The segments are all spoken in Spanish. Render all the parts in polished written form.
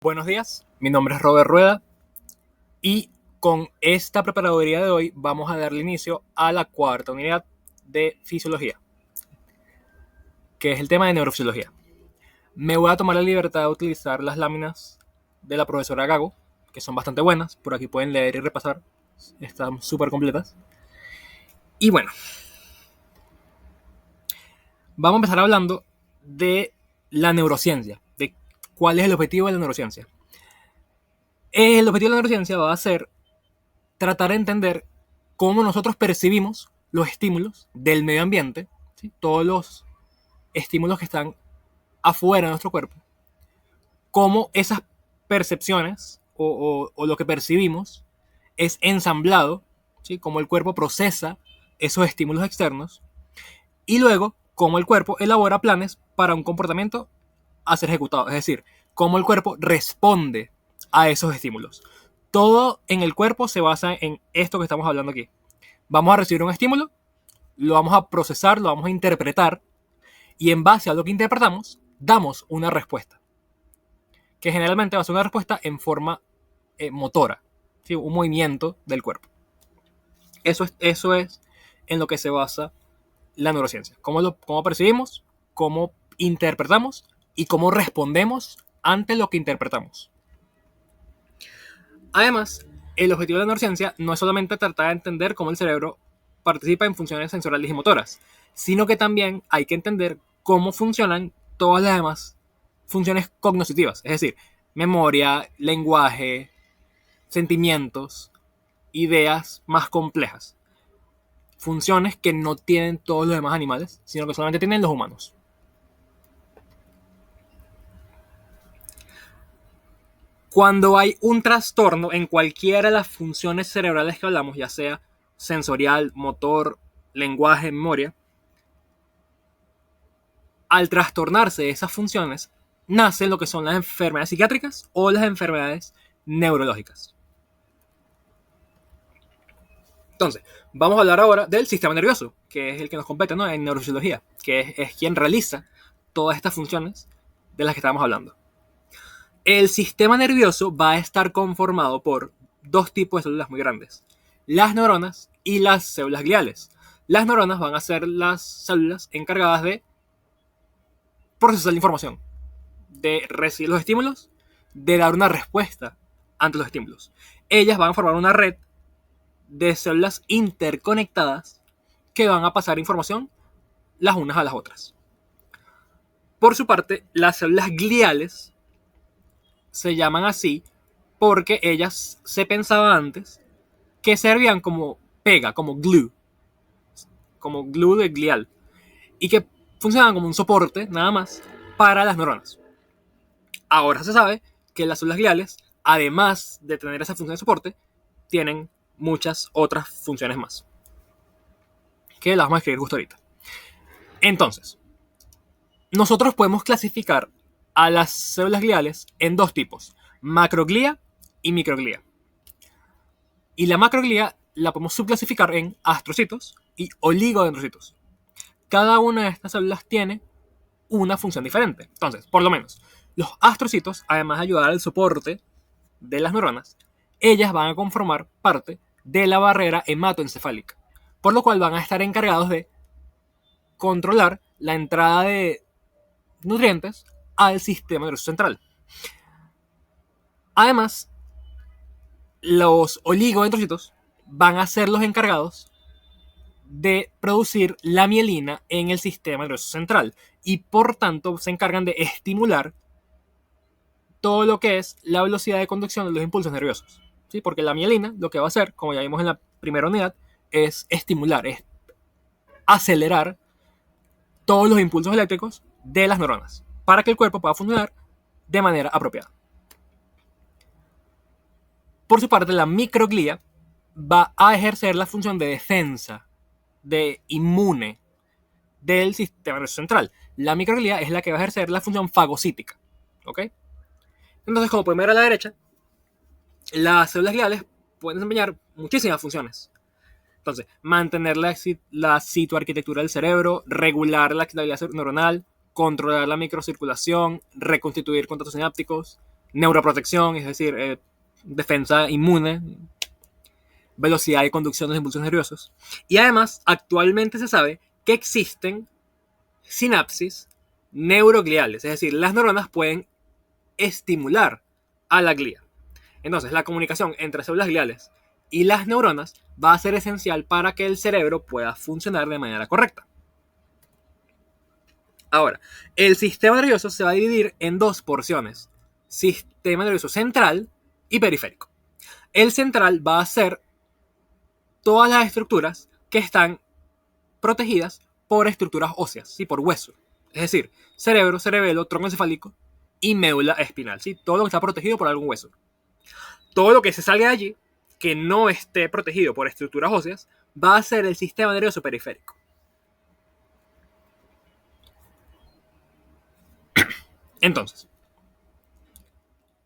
Buenos días, mi nombre es Robert Rueda y con esta preparadoría de hoy vamos a darle inicio a la cuarta unidad de fisiología, que es el tema de neurofisiología. Me voy a tomar la libertad de utilizar las láminas de la profesora Gago, que son bastante buenas, por aquí pueden leer y repasar, están súper completas. Y bueno, vamos a empezar hablando de la neurociencia, de cuál es el objetivo de la neurociencia. El objetivo de la neurociencia va a ser tratar de entender cómo nosotros percibimos los estímulos del medio ambiente, ¿sí? Todos los estímulos que están afuera de nuestro cuerpo, cómo esas percepciones o lo que percibimos es ensamblado, ¿sí? Cómo el cuerpo procesa esos estímulos externos y luego cómo el cuerpo elabora planes para un comportamiento a ser ejecutado, es decir, cómo el cuerpo responde a esos estímulos. Todo en el cuerpo se basa en esto que estamos hablando aquí. Vamos a recibir un estímulo, lo vamos a procesar, lo vamos a interpretar y en base a lo que interpretamos, damos una respuesta. Que generalmente va a ser una respuesta en forma motora, ¿sí? Un movimiento del cuerpo. Eso es en lo que se basa la neurociencia. Cómo percibimos, cómo interpretamos y cómo respondemos ante lo que interpretamos. Además, el objetivo de la neurociencia no es solamente tratar de entender cómo el cerebro participa en funciones sensoriales y motoras, sino que también hay que entender cómo funcionan todas las demás funciones cognitivas, es decir, memoria, lenguaje, sentimientos, ideas más complejas. Funciones que no tienen todos los demás animales, sino que solamente tienen los humanos. Cuando hay un trastorno en cualquiera de las funciones cerebrales que hablamos, ya sea sensorial, motor, lenguaje, memoria, al trastornarse esas funciones, nacen lo que son las enfermedades psiquiátricas o las enfermedades neurológicas. Entonces, vamos a hablar ahora del sistema nervioso, que es el que nos compete, ¿no? En neurofisiología, que es quien realiza todas estas funciones de las que estamos hablando. El sistema nervioso va a estar conformado por dos tipos de células muy grandes, las neuronas y las células gliales. Las neuronas van a ser las células encargadas de procesar la información, de recibir los estímulos, de dar una respuesta ante los estímulos. Ellas van a formar una red de células interconectadas que van a pasar información las unas a las otras. Por su parte, las células gliales se llaman así porque ellas se pensaba antes que servían como pega, como glue de glial, y que funcionaban como un soporte nada más para las neuronas. Ahora se sabe que las células gliales, además de tener esa función de soporte, tienen muchas otras funciones más, que las vamos a escribir justo ahorita. Entonces, nosotros podemos clasificar a las células gliales en dos tipos, macroglía y microglía. Y la macroglía la podemos subclasificar en astrocitos y oligodendrocitos. Cada una de estas células tiene una función diferente. Entonces, por lo menos, los astrocitos, además de ayudar al soporte de las neuronas, ellas van a conformar parte de la barrera hematoencefálica, por lo cual van a estar encargados de controlar la entrada de nutrientes al sistema nervioso central. Además, los oligodendrocitos van a ser los encargados de producir la mielina en el sistema nervioso central y por tanto se encargan de estimular todo lo que es la velocidad de conducción de los impulsos nerviosos, ¿sí? Porque la mielina lo que va a hacer, como ya vimos en la primera unidad, es estimular, es acelerar todos los impulsos eléctricos de las neuronas para que el cuerpo pueda funcionar de manera apropiada. Por su parte, la microglía va a ejercer la función de defensa, de inmune del sistema nervioso central. La microglía es la que va a ejercer la función fagocítica, ¿ok? Entonces, como pueden ver a la derecha, las células gliales pueden desempeñar muchísimas funciones. Entonces, mantener la citoarquitectura del cerebro, regular la actividad neuronal, controlar la microcirculación, reconstituir contactos sinápticos, neuroprotección, es decir, defensa inmune, velocidad y conducción de los impulsos nerviosos. Y además, actualmente se sabe que existen sinapsis neurogliales, es decir, las neuronas pueden estimular a la glía. Entonces, la comunicación entre células gliales y las neuronas va a ser esencial para que el cerebro pueda funcionar de manera correcta. Ahora, el sistema nervioso se va a dividir en dos porciones: sistema nervioso central y periférico. El central va a ser todas las estructuras que están protegidas por estructuras óseas, ¿sí? Por hueso. Es decir, cerebro, cerebelo, tronco encefálico y médula espinal, ¿sí? Todo lo que está protegido por algún hueso. Todo lo que se salga de allí, que no esté protegido por estructuras óseas, va a ser el sistema nervioso periférico. Entonces,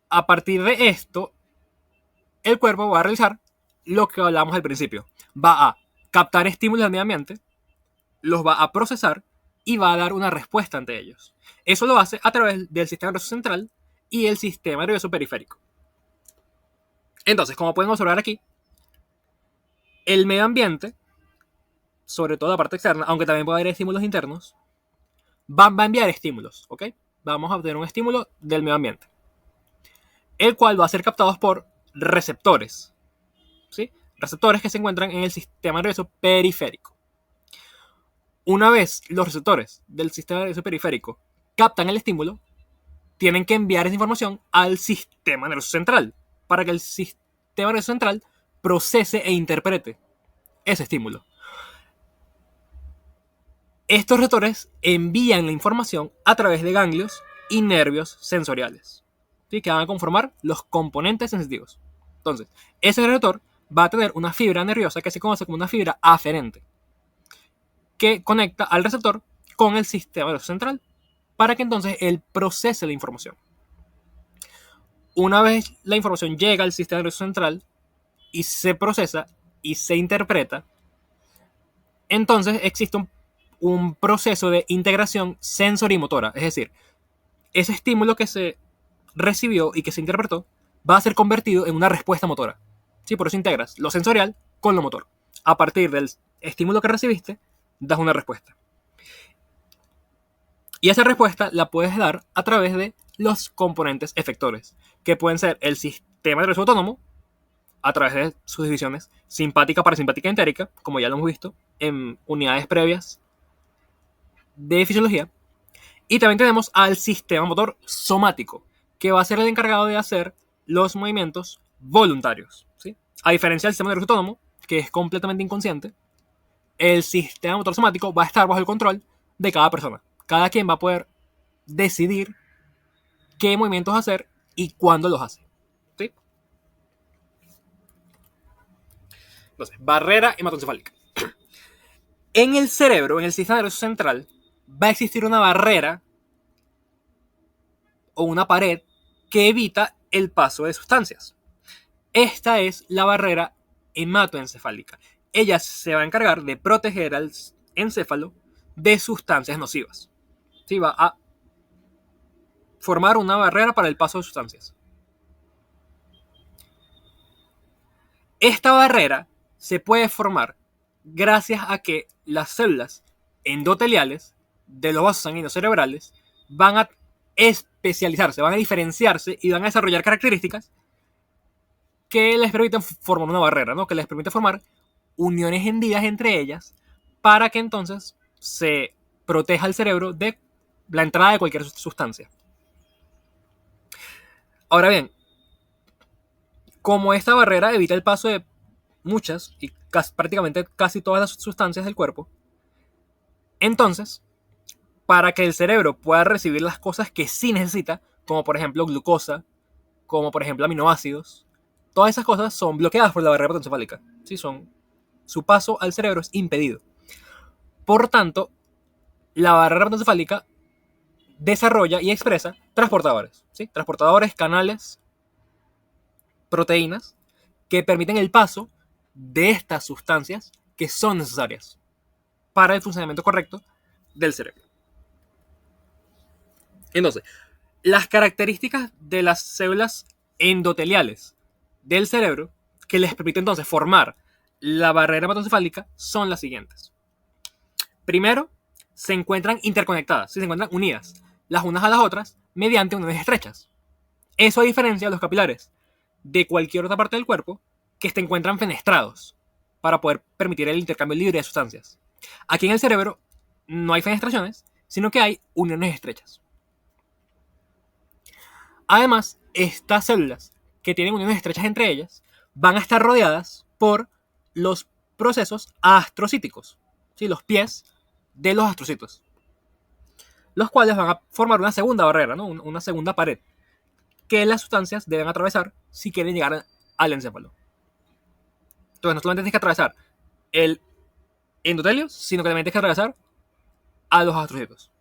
a partir de esto, el cuerpo va a realizar lo que hablamos al principio. Va a captar estímulos del medio ambiente, los va a procesar y va a dar una respuesta ante ellos. Eso lo hace a través del sistema nervioso central y el sistema nervioso periférico. Entonces, como pueden observar aquí, el medio ambiente, sobre todo la parte externa, aunque también puede haber estímulos internos, va a enviar estímulos, ¿ok? Vamos a obtener un estímulo del medio ambiente, el cual va a ser captado por receptores, ¿sí? Receptores que se encuentran en el sistema nervioso periférico. Una vez los receptores del sistema nervioso periférico captan el estímulo, tienen que enviar esa información al sistema nervioso central para que el sistema nervioso central procese e interprete ese estímulo. Estos receptores envían la información a través de ganglios y nervios sensoriales, ¿sí? Que van a conformar los componentes sensitivos. Entonces, ese receptor va a tener una fibra nerviosa que se conoce como una fibra aferente, que conecta al receptor con el sistema nervioso central para que entonces él procese la información. Una vez la información llega al sistema nervioso central y se procesa y se interpreta, entonces existe un proceso de integración sensorimotora. Es decir, ese estímulo que se recibió y que se interpretó va a ser convertido en una respuesta motora. ¿Sí? Por eso integras lo sensorial con lo motor. A partir del estímulo que recibiste, das una respuesta. Y esa respuesta la puedes dar a través de los componentes efectores, que pueden ser el sistema nervioso autónomo, a través de sus divisiones simpática, parasimpática y entérica, como ya lo hemos visto en unidades previas de fisiología. Y también tenemos al sistema motor somático, que va a ser el encargado de hacer los movimientos voluntarios, ¿sí? A diferencia del sistema nervioso autónomo, que es completamente inconsciente, el sistema motor somático va a estar bajo el control de cada persona. Cada quien va a poder decidir qué movimientos hacer y cuándo los hace, ¿sí? Entonces, barrera hematoencefálica. En el cerebro, en el sistema nervioso central, va a existir una barrera o una pared que evita el paso de sustancias. Esta es la barrera hematoencefálica. Ella se va a encargar de proteger al encéfalo de sustancias nocivas. ¿Sí? Va a formar una barrera para el paso de sustancias. Esta barrera se puede formar gracias a que las células endoteliales de los vasos sanguíneos cerebrales van a especializarse, van a diferenciarse y van a desarrollar características que les permiten formar una barrera, ¿no? Que les permite formar uniones hendidas entre ellas para que entonces se proteja el cerebro de la entrada de cualquier sustancia. Ahora bien, como esta barrera evita el paso de muchas y prácticamente casi todas las sustancias del cuerpo, entonces, para que el cerebro pueda recibir las cosas que sí necesita, como por ejemplo glucosa, como por ejemplo aminoácidos, todas esas cosas son bloqueadas por la barrera hematoencefálica. ¿Sí? Su paso al cerebro es impedido. Por tanto, la barrera hematoencefálica desarrolla y expresa transportadores. ¿Sí? Transportadores, canales, proteínas, que permiten el paso de estas sustancias que son necesarias para el funcionamiento correcto del cerebro. Entonces, Las características de las células endoteliales del cerebro que les permite entonces formar la barrera hematoencefálica son las siguientes. Primero, se encuentran interconectadas, se encuentran unidas las unas a las otras mediante uniones estrechas. Eso a diferencia de los capilares de cualquier otra parte del cuerpo que se encuentran fenestrados para poder permitir el intercambio libre de sustancias. Aquí en el cerebro no hay fenestraciones, sino que hay uniones estrechas. Además, estas células que tienen uniones estrechas entre ellas van a estar rodeadas por los procesos astrocíticos, ¿sí? Los pies de los astrocitos, los cuales van a formar una segunda barrera, ¿no? Una segunda pared que las sustancias deben atravesar si quieren llegar al encéfalo. Entonces, no solamente tienes que atravesar el endotelio, sino que también tienes que atravesar a los astrocitos.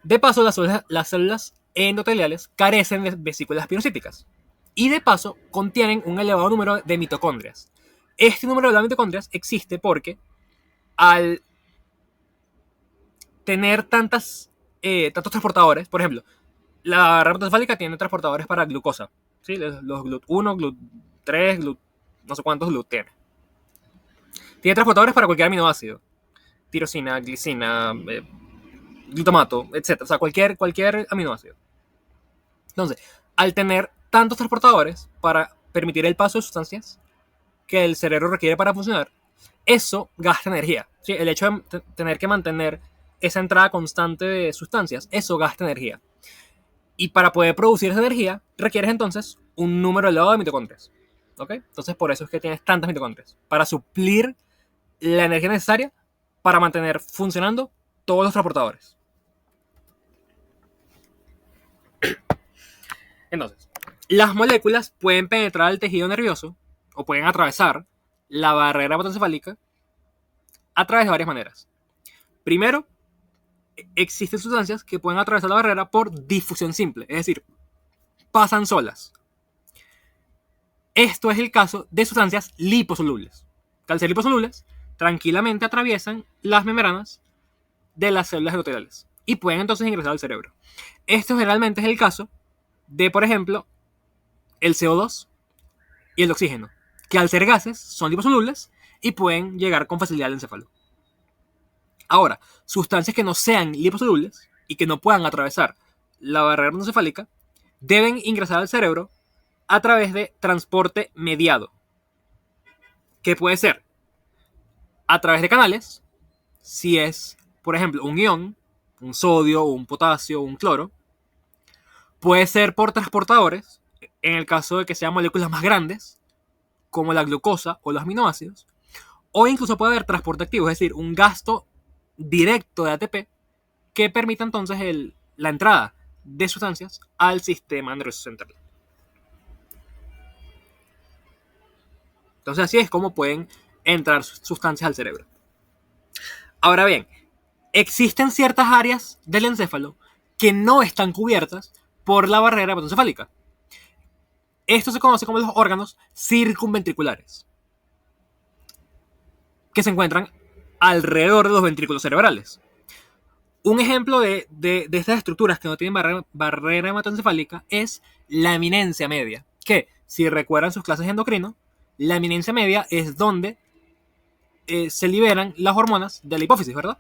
De paso, las células endoteliales carecen de vesículas pirocyticas y de paso contienen un elevado número de mitocondrias. Este número de mitocondrias existe porque al tener tantos transportadores, por ejemplo, la barrera hematoencefálica tiene transportadores para glucosa, ¿sí? Los GLUT1, GLUT3, no sé cuántos GLUT tiene. Tiene transportadores para cualquier aminoácido, tirosina, glicina, glutamato, etc. O sea, cualquier aminoácido. Entonces, al tener tantos transportadores para permitir el paso de sustancias que el cerebro requiere para funcionar, eso gasta energía, ¿sí? El hecho de tener que mantener esa entrada constante de sustancias, eso gasta energía. Y para poder producir esa energía, requieres entonces un número elevado de mitocondrias. ¿Ok? Entonces, por eso es que tienes tantas mitocondrias. Para suplir la energía necesaria para mantener funcionando todos los transportadores. Entonces, las moléculas pueden penetrar el tejido nervioso o pueden atravesar la barrera hematoencefálica a través de varias maneras. Primero, existen sustancias que pueden atravesar la barrera por difusión simple, es decir, pasan solas. Esto es el caso de sustancias liposolubles. Al ser liposolubles, tranquilamente atraviesan las membranas de las células endoteliales y pueden entonces ingresar al cerebro. Esto generalmente es el caso de, por ejemplo, el CO2 y el oxígeno, que al ser gases son liposolubles y pueden llegar con facilidad al encéfalo. Ahora, sustancias que no sean liposolubles y que no puedan atravesar la barrera hematoencefálica deben ingresar al cerebro a través de transporte mediado, que puede ser a través de canales, si es, por ejemplo, un ion, un sodio, un potasio, un cloro. Puede ser por transportadores, en el caso de que sean moléculas más grandes, como la glucosa o los aminoácidos, o incluso puede haber transporte activo, es decir, un gasto directo de ATP que permita entonces la entrada de sustancias al sistema nervioso central. Entonces así es como pueden entrar sustancias al cerebro. Ahora bien, existen ciertas áreas del encéfalo que no están cubiertas por la barrera hematoencefálica. Esto se conoce como los órganos circunventriculares, que se encuentran alrededor de los ventrículos cerebrales. Un ejemplo de estas estructuras que no tienen barrera hematoencefálica es la eminencia media, que, si recuerdan sus clases de endocrino, la eminencia media es donde se liberan las hormonas de la hipófisis, ¿verdad?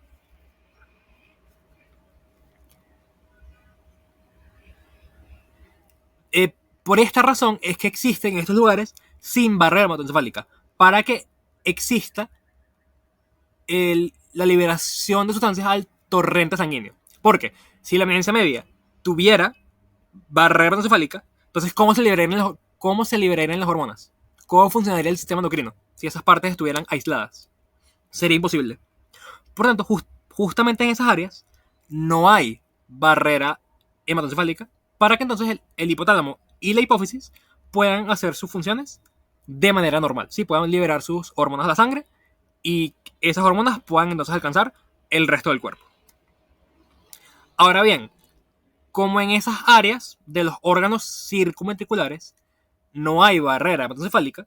Por esta razón es que existen estos lugares sin barrera hematoencefálica, para que exista la liberación de sustancias al torrente sanguíneo. Porque si la eminencia media tuviera barrera hematoencefálica, entonces ¿cómo se liberarían las hormonas? ¿Cómo funcionaría el sistema endocrino si esas partes estuvieran aisladas? Sería imposible. Por tanto, justamente en esas áreas no hay barrera hematoencefálica para que entonces el hipotálamo y la hipófisis puedan hacer sus funciones de manera normal, ¿sí? Puedan liberar sus hormonas a la sangre y esas hormonas puedan entonces alcanzar el resto del cuerpo. Ahora bien, como en esas áreas de los órganos circunventriculares no hay barrera hematoencefálica,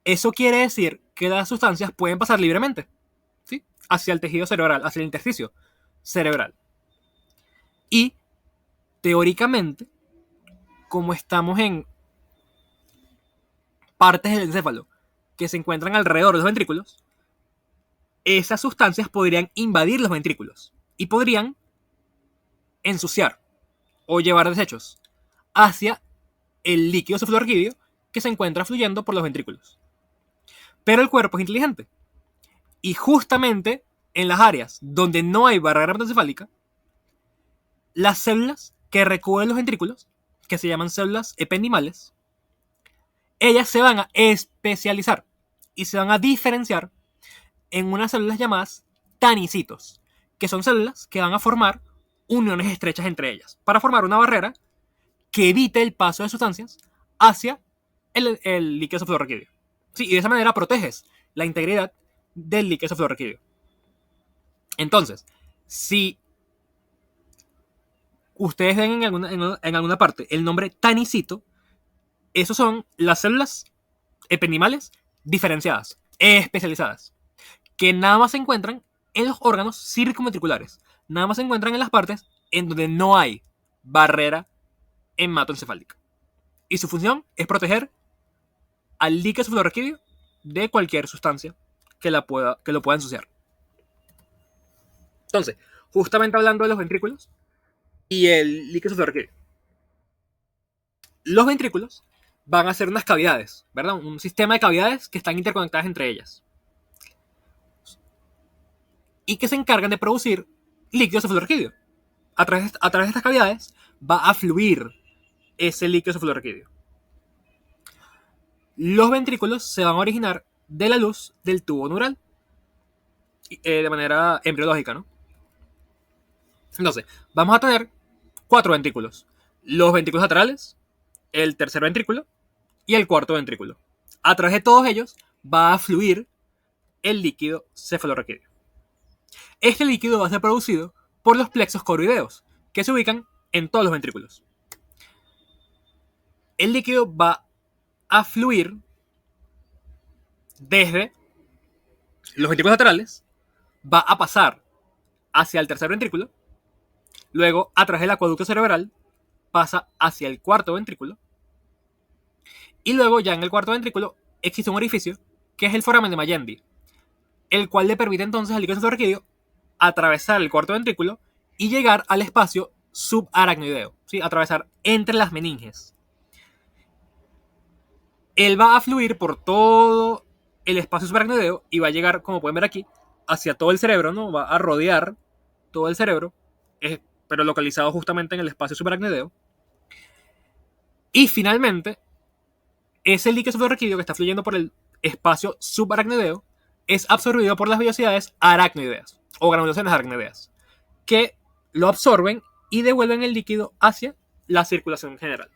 eso quiere decir que las sustancias pueden pasar libremente, ¿sí? Hacia el tejido cerebral, hacia el intersticio cerebral. Y teóricamente, como estamos en partes del encéfalo que se encuentran alrededor de los ventrículos, esas sustancias podrían invadir los ventrículos y podrían ensuciar o llevar desechos hacia el líquido cefalorraquídeo que se encuentra fluyendo por los ventrículos. Pero el cuerpo es inteligente y justamente en las áreas donde no hay barrera hematoencefálica, las células que recubren los ventrículos, que se llaman células ependimales, ellas se van a especializar y se van a diferenciar en unas células llamadas tanicitos, que son células que van a formar uniones estrechas entre ellas para formar una barrera que evite el paso de sustancias hacia el líquido cefalorraquídeo. Sí, y de esa manera proteges la integridad del líquido cefalorraquídeo. Entonces, si ustedes ven en alguna parte el nombre tanicito, esos son las células ependimales diferenciadas, especializadas, que nada más se encuentran en los órganos circunventriculares, nada más se encuentran en las partes en donde no hay barrera hematoencefálica. Y su función es proteger al líquido cefalorraquídeo de cualquier sustancia que lo pueda ensuciar. Entonces, justamente hablando de los ventrículos y el líquido cefalorraquídeo, los ventrículos van a ser unas cavidades, ¿verdad? Un sistema de cavidades que están interconectadas entre ellas y que se encargan de producir líquido cefalorraquídeo. A través de estas cavidades va a fluir ese líquido cefalorraquídeo. Los ventrículos se van a originar de la luz del tubo neural de manera embriológica, ¿no? Entonces, vamos a tener 4 ventrículos. Los ventrículos laterales, el tercer ventrículo y el cuarto ventrículo. A través de todos ellos va a fluir el líquido cefalorraquídeo. Este líquido va a ser producido por los plexos coroideos, que se ubican en todos los ventrículos. El líquido va a fluir desde los ventrículos laterales, va a pasar hacia el tercer ventrículo, luego a través del acueducto cerebral pasa hacia el cuarto ventrículo, y luego ya en el cuarto ventrículo existe un orificio que es el foramen de Magendie, el cual le permite entonces al líquido cefalorraquídeo atravesar el cuarto ventrículo y llegar al espacio subaracnoideo, ¿sí? Atravesar entre las meninges. Él va a fluir por todo el espacio subaracnoideo y va a llegar, como pueden ver aquí, hacia todo el cerebro, ¿no? Va a rodear todo el cerebro, pero localizado justamente en el espacio subaracnoideo. Y finalmente, ese líquido cefalorraquídeo que está fluyendo por el espacio subaracnoideo es absorbido por las vellosidades aracnoideas o granulaciones aracnoideas, que lo absorben y devuelven el líquido hacia la circulación general.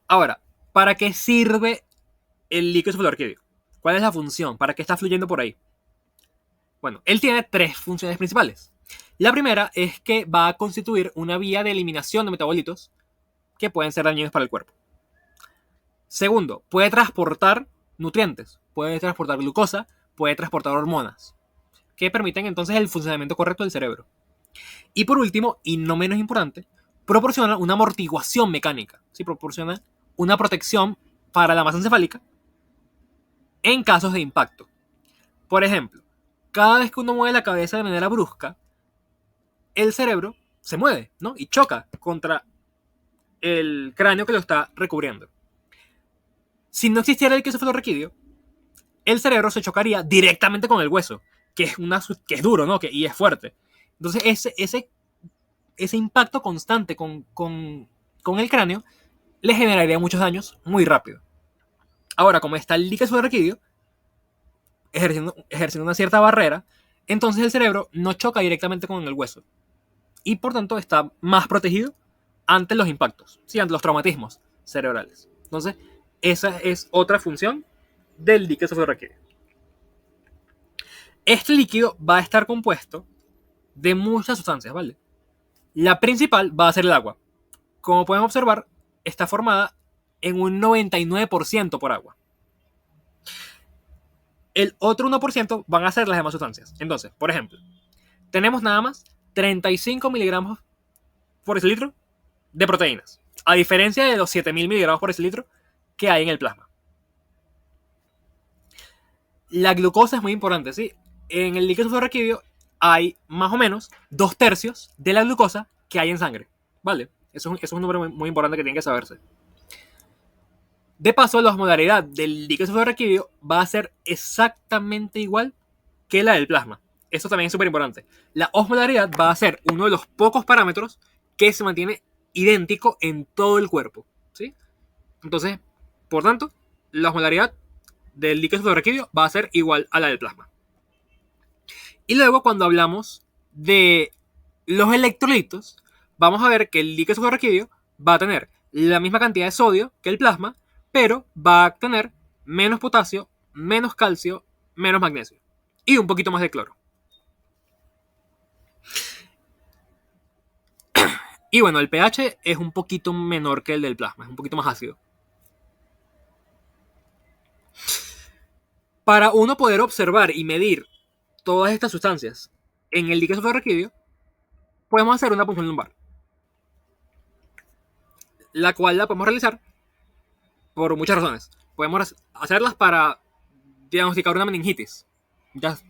Ahora, ¿para qué sirve el líquido cefalorraquídeo? ¿Cuál es la función? ¿Para qué está fluyendo por ahí? Bueno, él tiene 3 funciones principales. La primera es que va a constituir una vía de eliminación de metabolitos que pueden ser dañinos para el cuerpo. Segundo, puede transportar nutrientes, puede transportar glucosa, puede transportar hormonas, que permiten entonces el funcionamiento correcto del cerebro. Y por último, y no menos importante, proporciona una amortiguación mecánica, ¿sí? Proporciona una protección para la masa encefálica en casos de impacto. Por ejemplo, cada vez que uno mueve la cabeza de manera brusca, el cerebro se mueve, ¿no? Y choca contra el cráneo que lo está recubriendo. Si no existiera el líquido cefalorraquídeo, el cerebro se chocaría directamente con el hueso, que es duro, ¿no? Y es fuerte. Entonces, ese impacto constante con el cráneo le generaría muchos daños muy rápido. Ahora, como está el líquido cefalorraquídeo ejerciendo una cierta barrera, entonces el cerebro no choca directamente con el hueso. Y por tanto está más protegido ante los impactos, ¿sí? Ante los traumatismos cerebrales. Entonces, esa es otra función del líquido cefalorraquídeo. Este líquido va a estar compuesto de muchas sustancias, ¿vale? La principal va a ser el agua. Como pueden observar, está formada en un 99% por agua. El otro 1% van a ser las demás sustancias. Entonces, por ejemplo, tenemos nada más 35 miligramos por decilitro de proteínas, a diferencia de los 7000 miligramos por decilitro que hay en el plasma. La glucosa es muy importante, ¿sí? En el líquido cefalorraquídeo hay más o menos 2/3 de la glucosa que hay en sangre, ¿vale? Eso es un número muy importante que tiene que saberse. De paso, la osmolaridad del líquido cefalorraquídeo va a ser exactamente igual que la del plasma. Eso también es súper importante. La osmolaridad va a ser uno de los pocos parámetros que se mantiene idéntico en todo el cuerpo, ¿sí? Entonces, por tanto, la osmolaridad del líquido cefalorraquídeo va a ser igual a la del plasma. Y luego, cuando hablamos de los electrolitos, vamos a ver que el líquido cefalorraquídeo va a tener la misma cantidad de sodio que el plasma, pero va a tener menos potasio, menos calcio, menos magnesio y un poquito más de cloro. Y bueno, el pH es un poquito menor que el del plasma, es un poquito más ácido. Para uno poder observar y medir todas estas sustancias en el líquido cefalorraquídeo, podemos hacer una punción lumbar, la cual la podemos realizar por muchas razones. Podemos hacerlas para diagnosticar una meningitis,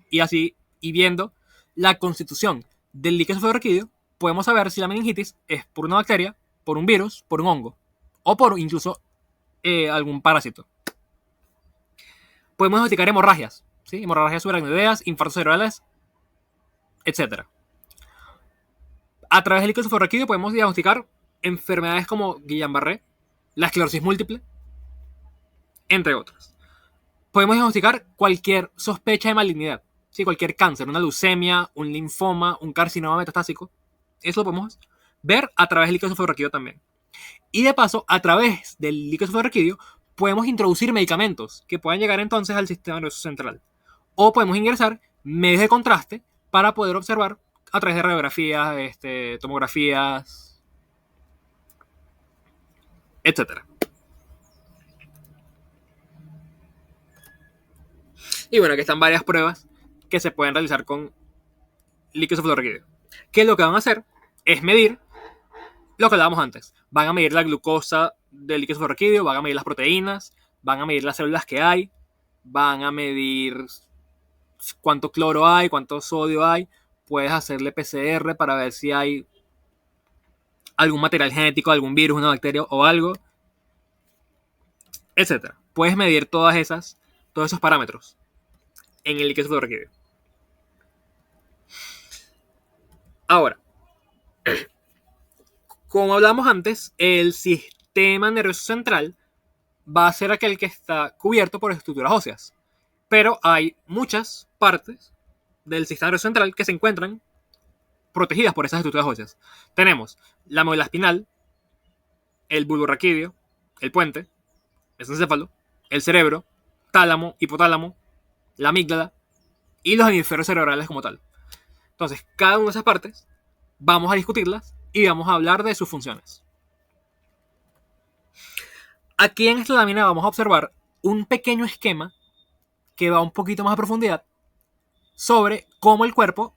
y así, y viendo la constitución del líquido cefalorraquídeo, podemos saber si la meningitis es por una bacteria, por un virus, por un hongo, o por incluso algún parásito. Podemos diagnosticar hemorragias, ¿sí? Hemorragias subaracnoideas, infartos cerebrales, etc. A través del líquido cefalorraquídeo podemos diagnosticar enfermedades como Guillain-Barré, la esclerosis múltiple, entre otras. Podemos diagnosticar cualquier sospecha de malignidad, ¿sí? Cualquier cáncer, una leucemia, un linfoma, un carcinoma metastásico. Eso lo podemos ver a través del líquido cefalorraquídeo también. Y de paso, a través del líquido cefalorraquídeo podemos introducir medicamentos que puedan llegar entonces al sistema nervioso central. O podemos ingresar medios de contraste para poder observar a través de radiografías, tomografías, etc. Y bueno, aquí están varias pruebas que se pueden realizar con líquido cefalorraquídeo. Que lo que van a hacer es medir lo que hablábamos antes. Van a medir la glucosa del líquido cefalorraquídeo, van a medir las proteínas, van a medir las células que hay, van a medir cuánto cloro hay, cuánto sodio hay. Puedes hacerle PCR para ver si hay algún material genético, algún virus, una bacteria o algo, etc. Puedes medir todos esos parámetros en el líquido cefalorraquídeo. Ahora, como hablamos antes, el sistema nervioso central va a ser aquel que está cubierto por estructuras óseas. Pero hay muchas partes del sistema nervioso central que se encuentran protegidas por esas estructuras óseas. Tenemos la médula espinal, el bulbo raquídeo, el puente, el encéfalo, el cerebro, tálamo, hipotálamo, la amígdala y los hemisferios cerebrales como tal. Entonces, cada una de esas partes vamos a discutirlas y vamos a hablar de sus funciones. Aquí en esta lámina vamos a observar un pequeño esquema que va un poquito más a profundidad sobre cómo el cuerpo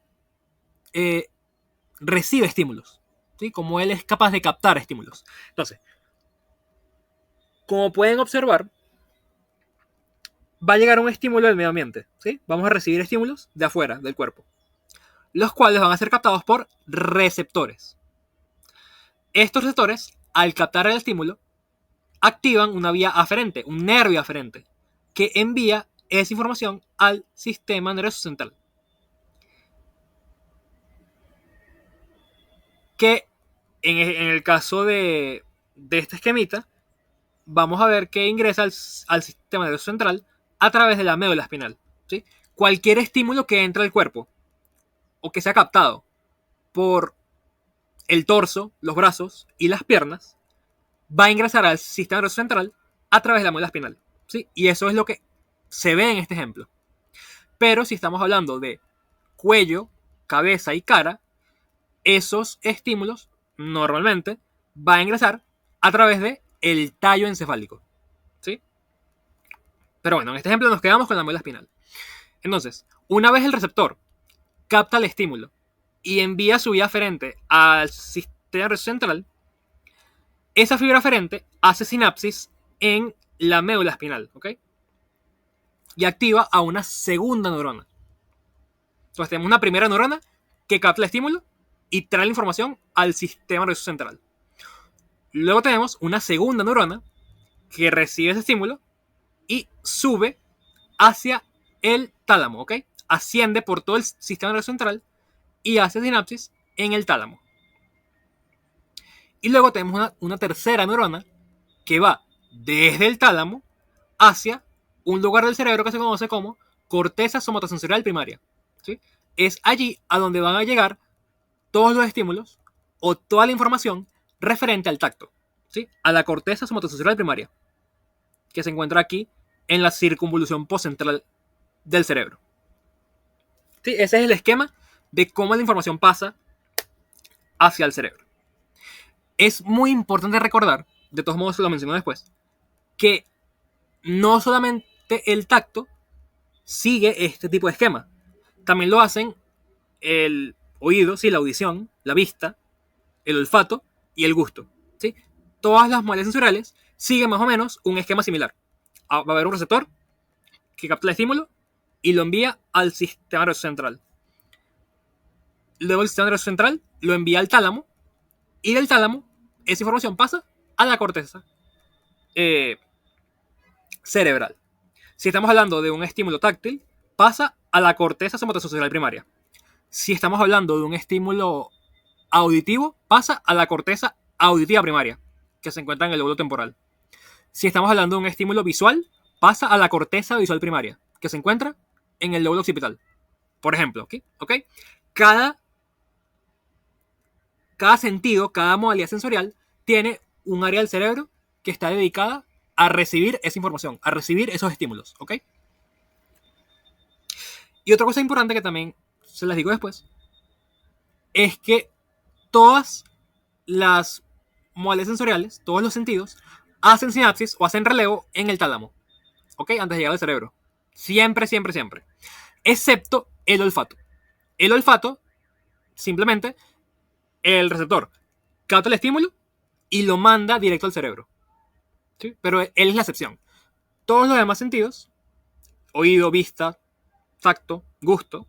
recibe estímulos, ¿sí? Cómo él es capaz de captar estímulos. Entonces, como pueden observar, va a llegar un estímulo del medio ambiente, ¿sí? Vamos a recibir estímulos de afuera del cuerpo, los cuales van a ser captados por receptores. Estos receptores, al captar el estímulo, activan una vía aferente, un nervio aferente, que envía esa información al sistema nervioso central. Que en el caso de este esquemita, vamos a ver que ingresa al sistema nervioso central a través de la médula espinal, ¿sí? Cualquier estímulo que entre al cuerpo o que sea captado por el torso, los brazos y las piernas va a ingresar al sistema nervioso central a través de la médula espinal, ¿sí? Y eso es lo que se ve en este ejemplo. Pero si estamos hablando de cuello, cabeza y cara, esos estímulos normalmente van a ingresar a través de el tallo encefálico, ¿sí? Pero bueno, en este ejemplo nos quedamos con la médula espinal. Entonces, una vez el receptor capta el estímulo y envía su vía aferente al sistema nervioso central, esa fibra aferente hace sinapsis en la médula espinal, ¿ok? Y activa a una segunda neurona. Entonces tenemos una primera neurona que capta el estímulo y trae la información al sistema nervioso central. Luego tenemos una segunda neurona que recibe ese estímulo y sube hacia el tálamo, ¿ok? Asciende por todo el sistema nervioso central y hace sinapsis en el tálamo. Y luego tenemos una tercera neurona que va desde el tálamo hacia un lugar del cerebro que se conoce como corteza somatosensorial primaria, ¿sí? Es allí a donde van a llegar todos los estímulos o toda la información referente al tacto, ¿sí? A la corteza somatosensorial primaria, que se encuentra aquí en la circunvolución postcentral del cerebro. ¿Sí? Ese es el esquema de cómo la información pasa hacia el cerebro. Es muy importante recordar, de todos modos lo menciono después, que no solamente el tacto sigue este tipo de esquema, también lo hacen el oído, sí, la audición, la vista, el olfato y el gusto, ¿sí? Todas las modalidades sensoriales siguen más o menos un esquema similar. Va a haber un receptor que capta el estímulo y lo envía al sistema nervioso central. Luego el sistema nervioso central lo envía al tálamo y del tálamo esa información pasa a la corteza cerebral. Si estamos hablando de un estímulo táctil, pasa a la corteza somatosensorial primaria. Si estamos hablando de un estímulo auditivo, pasa a la corteza auditiva primaria, que se encuentra en el lóbulo temporal. Si estamos hablando de un estímulo visual, pasa a la corteza visual primaria, que se encuentra en el lóbulo occipital. Por ejemplo, ¿ok? Cada sentido, cada modalidad sensorial tiene un área del cerebro que está dedicada a recibir esa información, a recibir esos estímulos, ¿ok? Y otra cosa importante que también se las digo después, es que todas las modalidades sensoriales, todos los sentidos, hacen sinapsis o hacen relevo en el tálamo, ¿ok? Antes de llegar al cerebro. Siempre, siempre, siempre. Excepto el olfato. El olfato, simplemente, el receptor capta el estímulo y lo manda directo al cerebro, ¿sí? Pero él es la excepción. Todos los demás sentidos, oído, vista, tacto, gusto,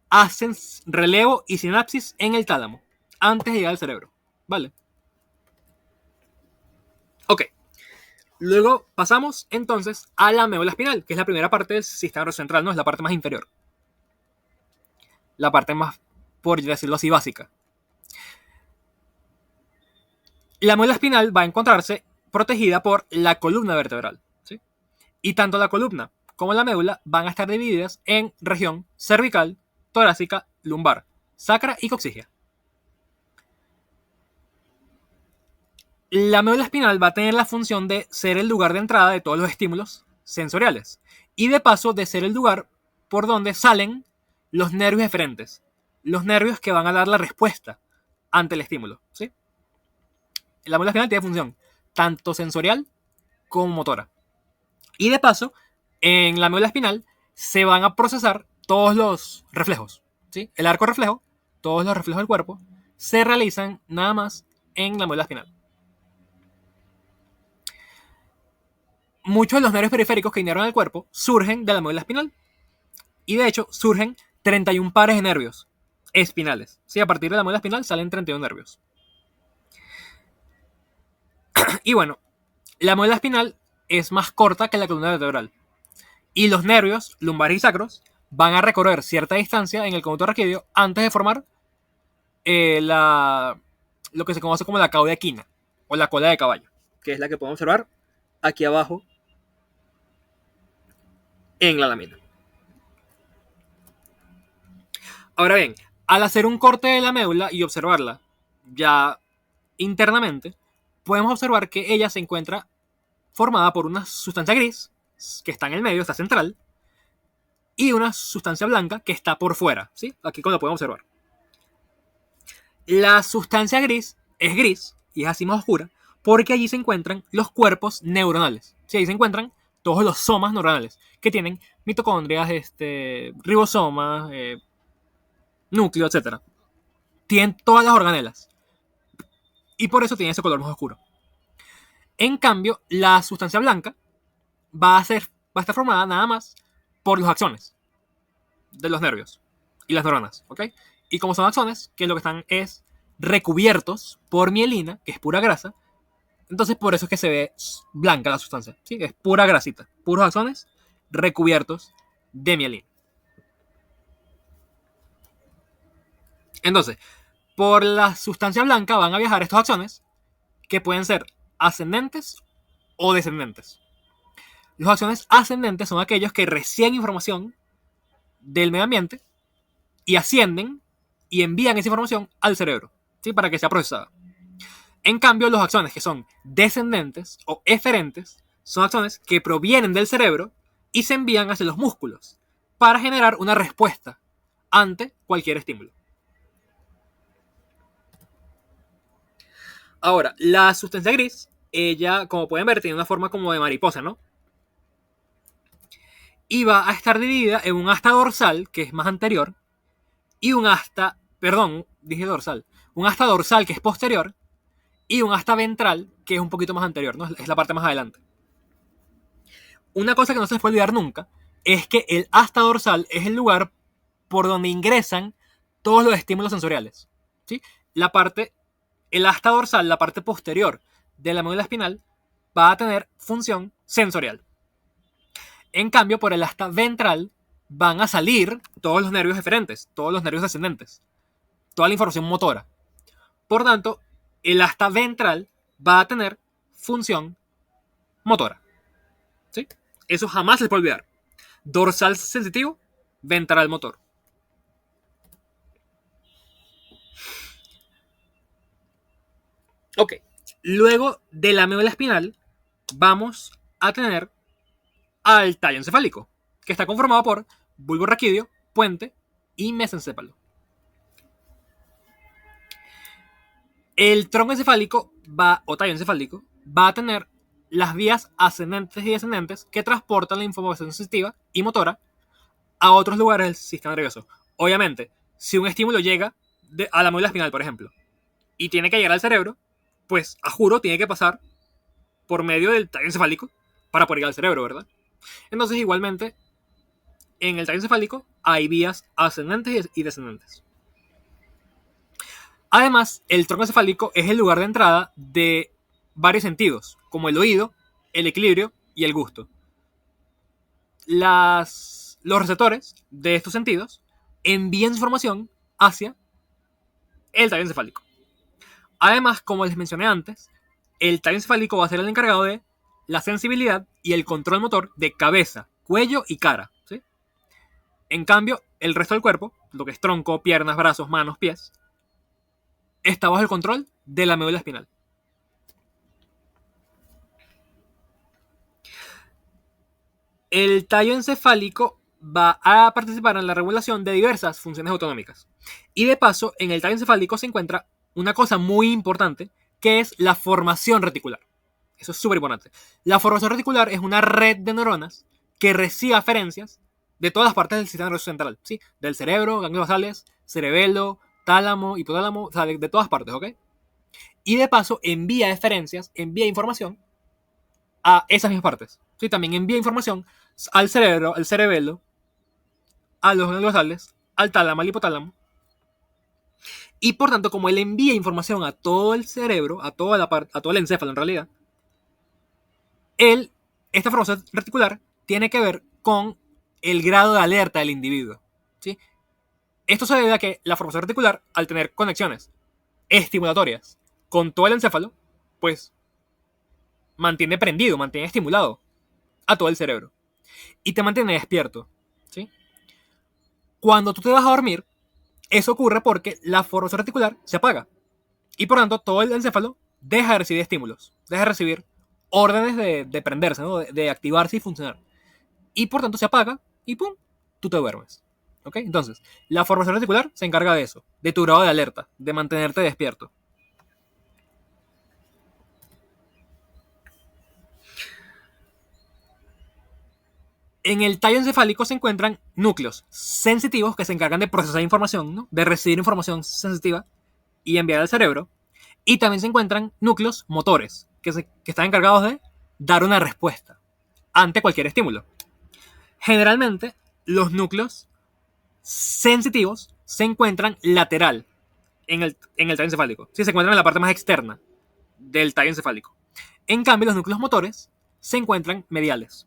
hacen relevo y sinapsis en el tálamo antes de llegar al cerebro, ¿vale? Ok. Luego pasamos entonces a la médula espinal, que es la primera parte del sistema nervioso central, ¿no? Es la parte más inferior. La parte más, por decirlo así, básica. La médula espinal va a encontrarse protegida por la columna vertebral, ¿sí? Y tanto la columna como la médula van a estar divididas en región cervical, torácica, lumbar, sacra y coxigia. La médula espinal va a tener la función de ser el lugar de entrada de todos los estímulos sensoriales y de paso de ser el lugar por donde salen los nervios eferentes, los nervios que van a dar la respuesta ante el estímulo, ¿sí? La médula espinal tiene función tanto sensorial como motora. Y de paso, en la médula espinal se van a procesar todos los reflejos, ¿sí? El arco reflejo, todos los reflejos del cuerpo, se realizan nada más en la médula espinal. Muchos de los nervios periféricos que inervan el cuerpo surgen de la médula espinal. Y de hecho, surgen 31 pares de nervios espinales. Sí, a partir de la médula espinal salen 31 nervios. Y bueno, la médula espinal es más corta que la columna vertebral. Y los nervios lumbares y sacros van a recorrer cierta distancia en el conducto raquídeo antes de formar lo que se conoce como la cauda equina o la cola de caballo, que es la que podemos observar aquí abajo en la lámina. Ahora bien, al hacer un corte de la médula y observarla ya internamente, podemos observar que ella se encuentra formada por una sustancia gris que está en el medio, está central, y una sustancia blanca que está por fuera, ¿sí? Aquí como lo podemos observar. La sustancia gris es gris y es así más oscura porque allí se encuentran los cuerpos neuronales. ¿Sí? Ahí se encuentran todos los somas neuronales que tienen mitocondrias, ribosomas, núcleo, etc. tienen todas las organelas. Y por eso tiene ese color más oscuro. En cambio, la sustancia blanca va a estar formada nada más por los axones de los nervios y las neuronas, ¿ok? Y como son axones, que lo que están es recubiertos por mielina, que es pura grasa, entonces por eso es que se ve blanca la sustancia, ¿sí? Es pura grasita, puros axones recubiertos de mielina. Entonces, por la sustancia blanca van a viajar estos axones que pueden ser ascendentes o descendentes. Los axones ascendentes son aquellos que reciben información del medio ambiente y ascienden y envían esa información al cerebro, ¿sí? Para que sea procesada. En cambio, los axones que son descendentes o eferentes son axones que provienen del cerebro y se envían hacia los músculos para generar una respuesta ante cualquier estímulo. Ahora, la sustancia gris, ella, como pueden ver, tiene una forma como de mariposa, ¿no? Y va a estar dividida en un asta dorsal, que es más anterior, y un asta, perdón, dije dorsal, un asta dorsal que es posterior, y un asta ventral que es un poquito más anterior, ¿no? Es la parte más adelante. Una cosa que no se les puede olvidar nunca es que el asta dorsal es el lugar por donde ingresan todos los estímulos sensoriales, ¿sí? El asta dorsal, la parte posterior de la médula espinal, va a tener función sensorial. En cambio, por el asta ventral van a salir todos los nervios eferentes, todos los nervios descendentes, toda la información motora. Por tanto, el asta ventral va a tener función motora, ¿sí? Eso jamás se puede olvidar. Dorsal sensitivo, ventral motor. Ok, luego de la médula espinal vamos a tener al tallo encefálico, que está conformado por bulbo raquídeo, puente y mesencéfalo. El tronco encefálico o tallo encefálico va a tener las vías ascendentes y descendentes que transportan la información sensitiva y motora a otros lugares del sistema nervioso. Obviamente, si un estímulo llega a la médula espinal, por ejemplo, y tiene que llegar al cerebro, pues a juro tiene que pasar por medio del tallo encefálico para poder llegar al cerebro, ¿verdad? Entonces, igualmente, en el tallo encefálico hay vías ascendentes y descendentes. Además, el tronco encefálico es el lugar de entrada de varios sentidos, como el oído, el equilibrio y el gusto. Los receptores de estos sentidos envían información hacia el tallo encefálico. Además, como les mencioné antes, el tallo encefálico va a ser el encargado de la sensibilidad y el control motor de cabeza, cuello y cara, ¿sí? En cambio, el resto del cuerpo, lo que es tronco, piernas, brazos, manos, pies, está bajo el control de la médula espinal. El tallo encefálico va a participar en la regulación de diversas funciones autonómicas. Y de paso, en el tallo encefálico se encuentra una cosa muy importante, que es la formación reticular. Eso es súper importante. La formación reticular es una red de neuronas que recibe aferencias de todas las partes del sistema nervioso central, ¿sí? Del cerebro, ganglios basales, cerebelo, tálamo, hipotálamo, o sea, de todas partes, ¿ok? Y de paso envía eferencias, envía información a esas mismas partes, ¿sí? También envía información al cerebro, al cerebelo, a los ganglios basales, al tálamo, al hipotálamo. Y por tanto, como él envía información a todo el cerebro, a todo el encéfalo en realidad, esta formación reticular tiene que ver con el grado de alerta del individuo, ¿sí? Esto se debe a que la formación reticular, al tener conexiones estimulatorias con todo el encéfalo, pues mantiene prendido, mantiene estimulado a todo el cerebro y te mantiene despierto, ¿sí? Cuando tú te vas a dormir, eso ocurre porque la formación reticular se apaga y por tanto todo el encéfalo deja de recibir estímulos, deja de recibir órdenes de prenderse, ¿no? de activarse y funcionar. Y por tanto se apaga y ¡pum! Tú te duermes. ¿Ok? Entonces, la formación reticular se encarga de eso, de tu grado de alerta, de mantenerte despierto. En el tallo encefálico se encuentran núcleos sensitivos que se encargan de procesar información, ¿no? De recibir información sensitiva, y enviar al cerebro. Y también se encuentran núcleos motores, que están encargados de dar una respuesta ante cualquier estímulo. Generalmente, los núcleos sensitivos se encuentran lateral en el tallo encefálico. Sí, se encuentran en la parte más externa del tallo encefálico. En cambio, los núcleos motores se encuentran mediales.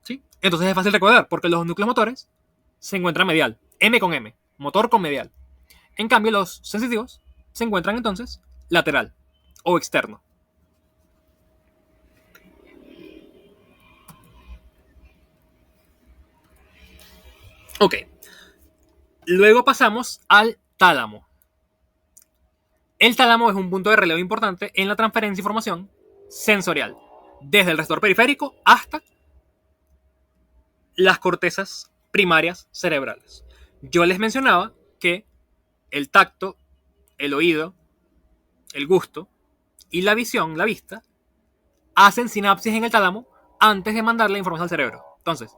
¿Sí? Entonces es fácil recordar, porque los núcleos motores se encuentran medial. M con M, motor con medial. En cambio, los sensitivos se encuentran entonces lateral o externo. Ok. Luego pasamos al tálamo. El tálamo es un punto de relevo importante en la transferencia de información sensorial, desde el receptor periférico hasta las cortezas primarias cerebrales. Yo les mencionaba que el tacto, el oído, el gusto y la visión, la vista, hacen sinapsis en el tálamo antes de mandar la información al cerebro. Entonces,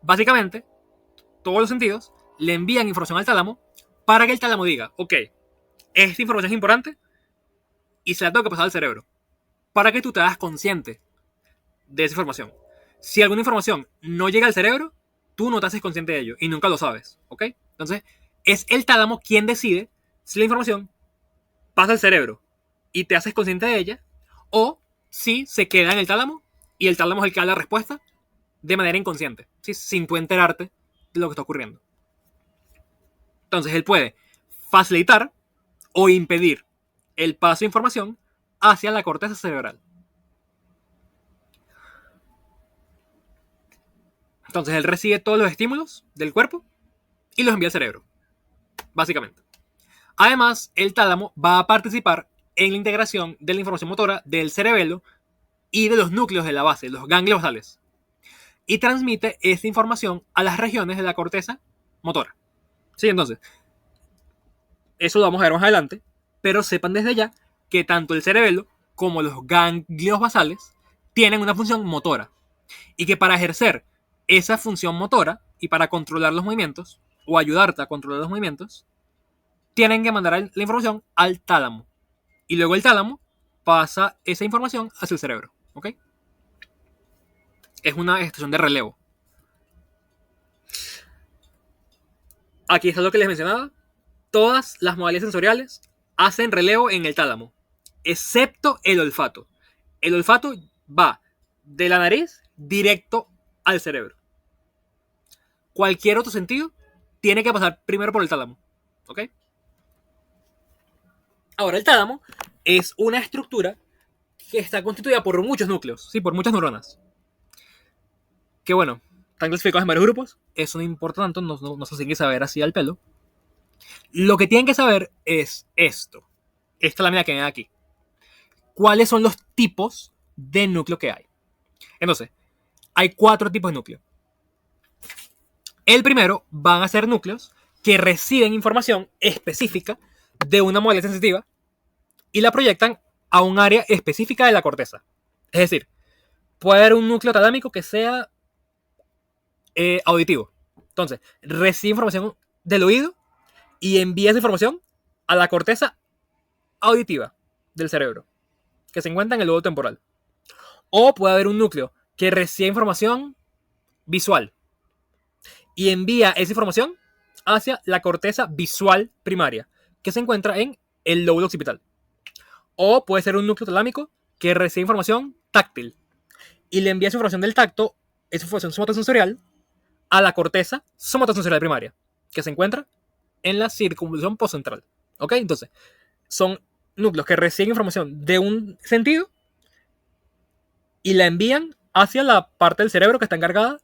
básicamente, todos los sentidos le envían información al tálamo para que el tálamo diga, ok, esta información es importante y se la tengo que pasar al cerebro, para que tú te hagas consciente de esa información. Si alguna información no llega al cerebro, tú no te haces consciente de ello y nunca lo sabes, ¿ok? Entonces, es el tálamo quien decide si la información pasa al cerebro y te haces consciente de ella, o si se queda en el tálamo y el tálamo es el que da la respuesta de manera inconsciente, ¿sí? Sin tú enterarte de lo que está ocurriendo. Entonces, él puede facilitar o impedir el paso de información hacia la corteza cerebral. Entonces, él recibe todos los estímulos del cuerpo y los envía al cerebro, básicamente. Además, el tálamo va a participar en la integración de la información motora del cerebelo y de los núcleos de la base, los ganglios basales, y transmite esa información a las regiones de la corteza motora. Sí, entonces, eso lo vamos a ver más adelante, pero sepan desde ya que tanto el cerebelo como los ganglios basales tienen una función motora, y que para ejercer esa función motora y para controlar los movimientos, o ayudarte a controlar los movimientos, tienen que mandar la información al tálamo. Y luego el tálamo pasa esa información hacia el cerebro. ¿Ok? Es una estación de relevo. Aquí está lo que les mencionaba. Todas las modalidades sensoriales hacen relevo en el tálamo, excepto el olfato. El olfato va de la nariz directo al cerebro. Cualquier otro sentido tiene que pasar primero por el tálamo. ¿Ok? Ahora, el tálamo es una estructura que está constituida por muchos núcleos, ¿sí? Por muchas neuronas. Que bueno, están clasificados en varios grupos. Eso no importa tanto, no se tiene que saber así al pelo. Lo que tienen que saber es esto. Esta lámina que ven aquí. ¿Cuáles son los tipos de núcleo que hay? Entonces, hay 4 tipos de núcleo. El primero van a ser núcleos que reciben información específica de una modalidad sensitiva y la proyectan a un área específica de la corteza. Es decir, puede haber un núcleo talámico que sea auditivo. Entonces, recibe información del oído y envía esa información a la corteza auditiva del cerebro, que se encuentra en el lobo temporal. O puede haber un núcleo que recibe información visual y envía esa información hacia la corteza visual primaria, que se encuentra en el lóbulo occipital. O puede ser un núcleo talámico que recibe información táctil y le envía esa información del tacto, esa información somatosensorial, a la corteza somatosensorial primaria, que se encuentra en la circunvolución postcentral. ¿Ok? Entonces, son núcleos que reciben información de un sentido y la envían hacia la parte del cerebro que está encargada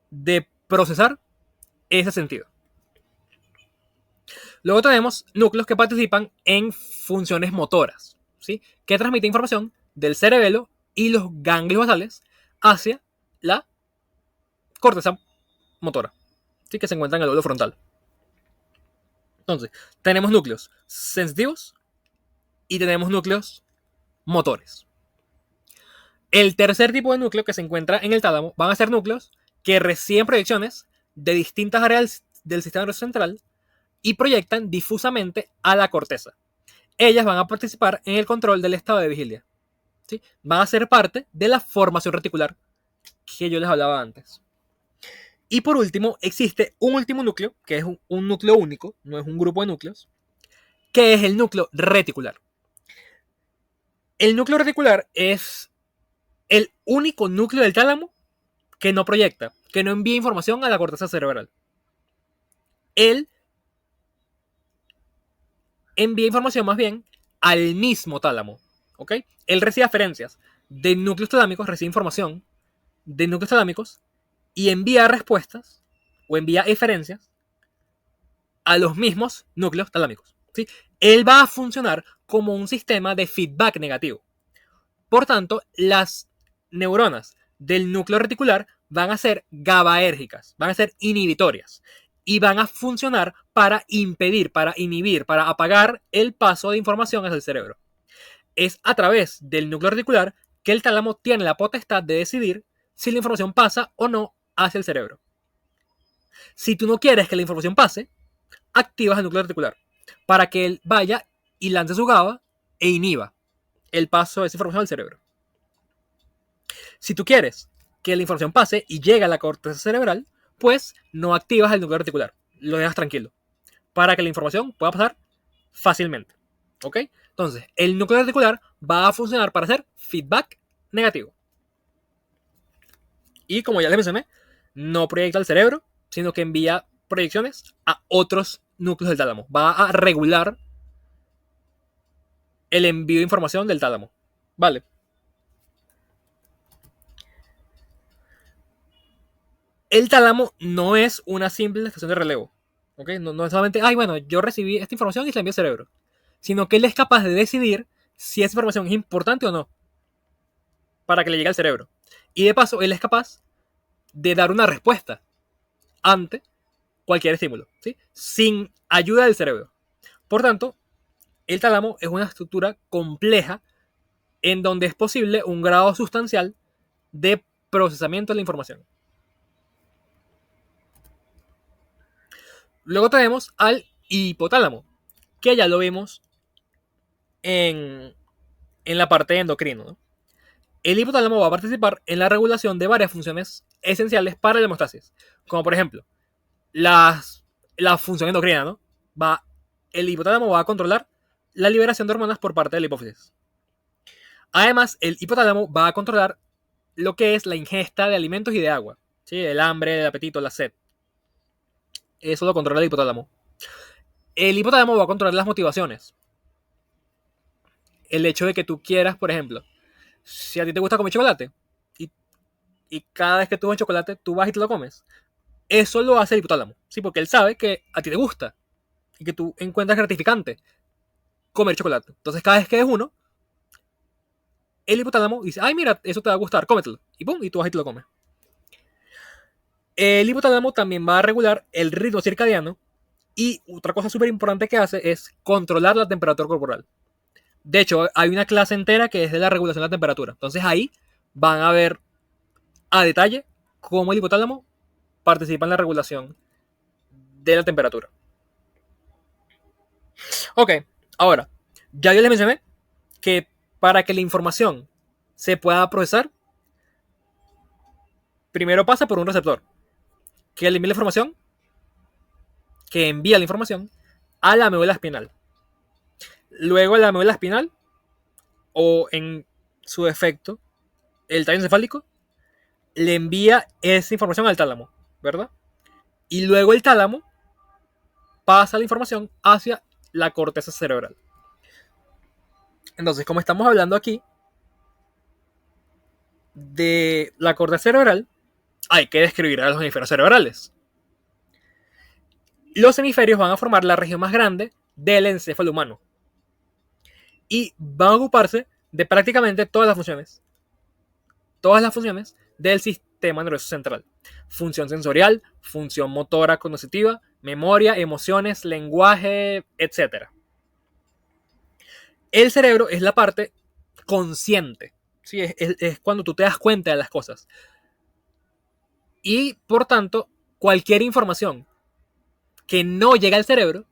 de procesar ese sentido. Luego tenemos núcleos que participan en funciones motoras, ¿sí? Que transmiten información del cerebelo y los ganglios basales hacia la corteza motora, ¿sí? Que se encuentra en el lóbulo frontal. Entonces, tenemos núcleos sensitivos y tenemos núcleos motores. El tercer tipo de núcleo que se encuentra en el tálamo van a ser núcleos que reciben proyecciones de distintas áreas del sistema nervioso central y proyectan difusamente a la corteza. ellas van a participar en el control del estado de vigilia. ¿Sí? Van a ser parte de la formación reticular que yo les hablaba antes. Y por último, existe un último núcleo, que es un núcleo único, no es un grupo de núcleos, que es el núcleo reticular. El núcleo reticular es el único núcleo del tálamo que no proyecta, que no envía información a la corteza cerebral. Él envía información más bien al mismo tálamo. ¿Ok? Él recibe referencias de núcleos talámicos, recibe información de núcleos talámicos y envía respuestas o envía eferencias a los mismos núcleos talámicos. ¿Sí? Él va a funcionar como un sistema de feedback negativo. Por tanto, las neuronas del núcleo reticular van a ser GABAérgicas, van a ser inhibitorias y van a funcionar para impedir, para inhibir, para apagar el paso de información hacia el cerebro. Es a través del núcleo reticular que el tálamo tiene la potestad de decidir si la información pasa o no hacia el cerebro. Si tú no quieres que la información pase, activas el núcleo reticular para que él vaya y lance su GABA e inhiba el paso de esa información al cerebro. Si tú quieres que la información pase y llegue a la corteza cerebral, pues no activas el núcleo reticular, lo dejas tranquilo, para que la información pueda pasar fácilmente. ¿Ok? Entonces, el núcleo reticular va a funcionar para hacer feedback negativo. Y como ya les mencioné, no proyecta al cerebro, sino que envía proyecciones a otros núcleos del tálamo. Va a regular el envío de información del tálamo. Vale. El tálamo no es una simple estación de relevo. ¿Okay? No es solamente, ay, bueno, yo recibí esta información y se la envío al cerebro. Sino que él es capaz de decidir si esa información es importante o no para que le llegue al cerebro. Y de paso, él es capaz de dar una respuesta ante cualquier estímulo, ¿sí? Sin ayuda del cerebro. Por tanto, el tálamo es una estructura compleja en donde es posible un grado sustancial de procesamiento de la información. Luego tenemos al hipotálamo, que ya lo vimos en la parte de endocrino, ¿no? El hipotálamo va a participar en la regulación de varias funciones esenciales para la hemostasis, como por ejemplo la función endocrina, ¿no? El hipotálamo va a controlar la liberación de hormonas por parte de la hipófisis. Además, el hipotálamo va a controlar lo que es la ingesta de alimentos y de agua, ¿sí? El hambre, el apetito, la sed. Eso lo controla el hipotálamo. El hipotálamo va a controlar las motivaciones. El hecho de que tú quieras, por ejemplo, si a ti te gusta comer chocolate y cada vez que tú comes chocolate, tú vas y te lo comes. Eso lo hace el hipotálamo, ¿sí? Porque él sabe que a ti te gusta y que tú encuentras gratificante comer chocolate. Entonces, cada vez que es uno, el hipotálamo dice, ay, mira, eso te va a gustar, cómetelo. Y pum, y tú vas y te lo comes. El hipotálamo también va a regular el ritmo circadiano y otra cosa súper importante que hace es controlar la temperatura corporal. De hecho, hay una clase entera que es de la regulación de la temperatura. Entonces ahí van a ver a detalle cómo el hipotálamo participa en la regulación de la temperatura. Ok, ahora, ya yo les mencioné que para que la información se pueda procesar, primero pasa por un receptor que envía la información, a la médula espinal. Luego la médula espinal, o en su defecto, el tallo encefálico, le envía esa información al tálamo, ¿verdad? Y luego el tálamo pasa la información hacia la corteza cerebral. Entonces, como estamos hablando aquí de la corteza cerebral, hay que describir a los hemisferios cerebrales. Los hemisferios van a formar la región más grande del encéfalo humano y van a ocuparse de prácticamente todas las funciones del sistema nervioso central. Función sensorial, función motora cognitiva, memoria, emociones, lenguaje, etc. El cerebro es la parte consciente, ¿sí? Es cuando tú te das cuenta de las cosas. Y por tanto, cualquier información que no llega al cerebro,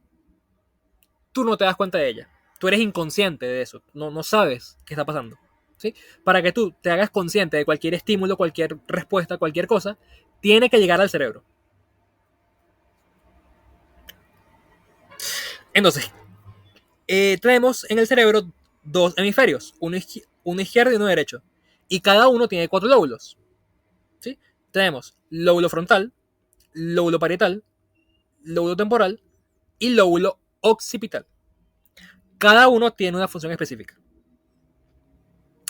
tú no te das cuenta de ella. tú eres inconsciente de eso, no sabes qué está pasando. ¿Sí? Para que tú te hagas consciente de cualquier estímulo, cualquier respuesta, cualquier cosa, tiene que llegar al cerebro. Entonces, tenemos en el cerebro dos hemisferios, uno izquierdo y uno derecho. Y cada uno tiene 4 lóbulos. ¿Sí? Tenemos lóbulo frontal, lóbulo parietal, lóbulo temporal y lóbulo occipital. Cada uno tiene una función específica.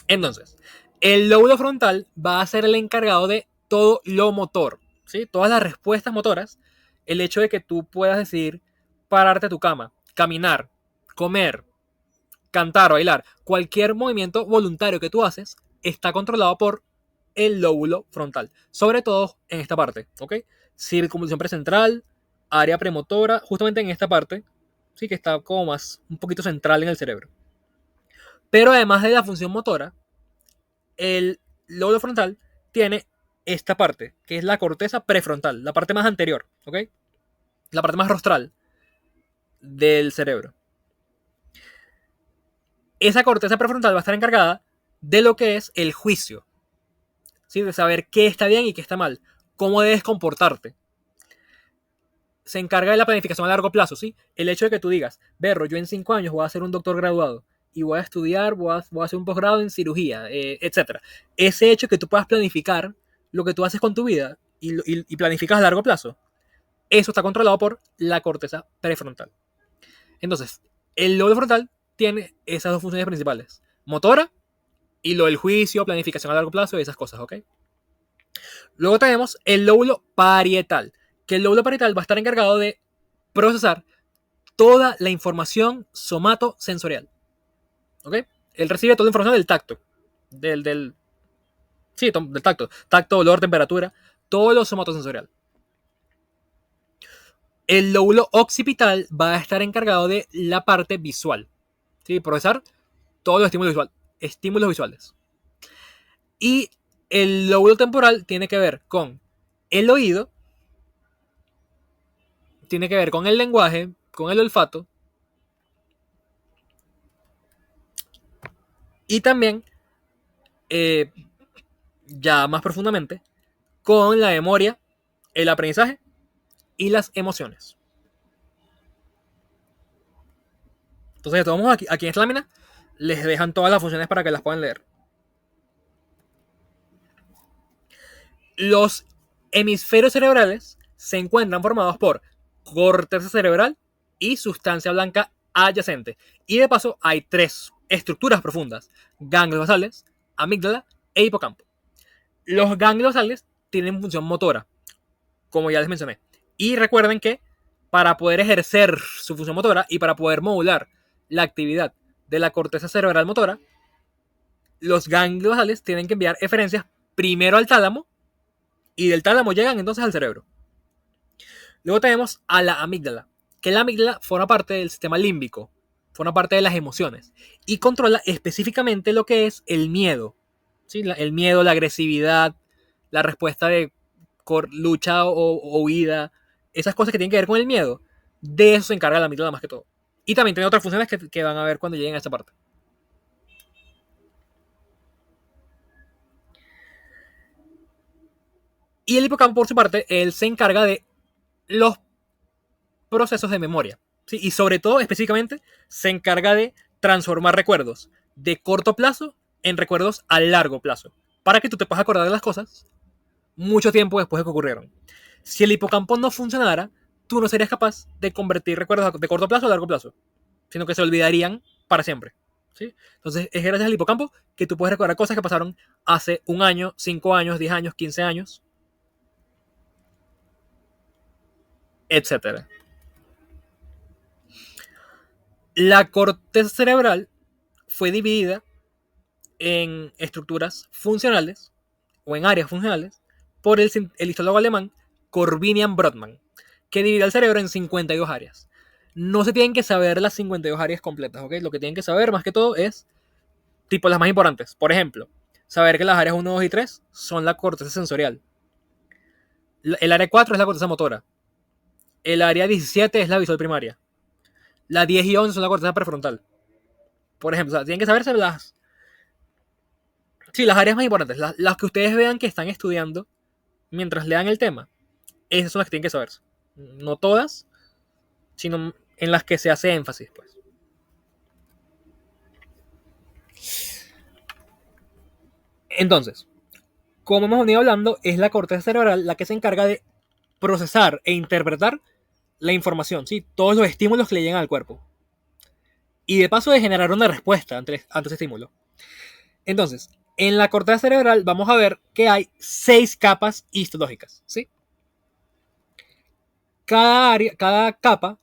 Entonces, el lóbulo frontal va a ser el encargado de todo lo motor, ¿sí? Todas las respuestas motoras, el hecho de que tú puedas decidir pararte a tu cama, caminar, comer, cantar, bailar, cualquier movimiento voluntario que tú haces está controlado por el lóbulo frontal, sobre todo en esta parte, ¿ok? Circunvolución precentral, área premotora, justamente en esta parte, sí, que está como más un poquito central en el cerebro. Pero además de la función motora, el lóbulo frontal tiene esta parte, que es la corteza prefrontal, la parte más anterior, ¿ok? La parte más rostral del cerebro. Esa corteza prefrontal va a estar encargada de lo que es el juicio, ¿sí? De saber qué está bien y qué está mal, cómo debes comportarte. Se encarga de la planificación a largo plazo, ¿sí? El hecho de que tú digas, Berro, yo en 5 años voy a ser un doctor graduado y voy a estudiar, voy a hacer un posgrado en cirugía, etc. Ese hecho de que tú puedas planificar lo que tú haces con tu vida y planificas a largo plazo, eso está controlado por la corteza prefrontal. Entonces, el lóbulo frontal tiene esas dos funciones principales, motora y lo del juicio, planificación a largo plazo y esas cosas, ¿ok? Luego tenemos el lóbulo parietal, que el lóbulo parietal va a estar encargado de procesar toda la información somatosensorial. ¿Ok? Él recibe toda la información del tacto. Sí, del tacto. Tacto, olor, temperatura. Todo lo somatosensorial. El lóbulo occipital va a estar encargado de la parte visual. ¿Sí? Procesar todos los estímulos visuales. Y el lóbulo temporal tiene que ver con el oído, tiene que ver con el lenguaje, con el olfato y también, ya más profundamente, con la memoria, el aprendizaje y las emociones. Entonces, tomamos aquí en esta lámina, les dejan todas las funciones para que las puedan leer. Los hemisferios cerebrales se encuentran formados por corteza cerebral y sustancia blanca adyacente. Y de paso hay 3 estructuras profundas: ganglios basales, amígdala e hipocampo. Los ganglios basales tienen función motora, como ya les mencioné. Y recuerden que para poder ejercer su función motora y para poder modular la actividad de la corteza cerebral motora, los ganglios basales tienen que enviar eferencias primero al tálamo y del tálamo llegan entonces al cerebro. Luego tenemos a la amígdala, que la amígdala forma parte del sistema límbico, forma parte de las emociones y controla específicamente lo que es el miedo. ¿Sí? El miedo, la agresividad, la respuesta de lucha o huida, esas cosas que tienen que ver con el miedo, de eso se encarga la amígdala más que todo. Y también tiene otras funciones que van a ver cuando lleguen a esta parte. Y el hipocampo, por su parte, él se encarga de los procesos de memoria. ¿Sí? Y sobre todo, específicamente, se encarga de transformar recuerdos de corto plazo en recuerdos a largo plazo, para que tú te puedas acordar de las cosas mucho tiempo después de que ocurrieron. Si el hipocampo no funcionara, tú no serías capaz de convertir recuerdos de corto plazo a largo plazo, sino que se olvidarían para siempre. ¿Sí? Entonces, es gracias al hipocampo que tú puedes recordar cosas que pasaron hace 1 año, 5 años, 10 años, 15 años, etc. La corteza cerebral fue dividida en estructuras funcionales o en áreas funcionales por el histólogo alemán Corbinian Brodmann, que divide el cerebro en 52 áreas. No se tienen que saber las 52 áreas completas, ¿ok? Lo que tienen que saber más que todo es tipo las más importantes. Por ejemplo, saber que las áreas 1, 2 y 3 son la corteza sensorial. El área 4 es la corteza motora. El área 17 es la visual primaria. La 10 y 11 son la corteza prefrontal. Por ejemplo, o sea, tienen que saberse las áreas más importantes, las que ustedes vean que están estudiando mientras lean el tema. Esas son las que tienen que saberse. No todas, sino en las que se hace énfasis, pues. Entonces, como hemos venido hablando, es la corteza cerebral la que se encarga de procesar e interpretar la información, ¿sí? Todos los estímulos que le llegan al cuerpo. Y de paso de generar una respuesta ante ese estímulo. Entonces, en la corteza cerebral vamos a ver que hay 6 capas histológicas, ¿sí? Cada capa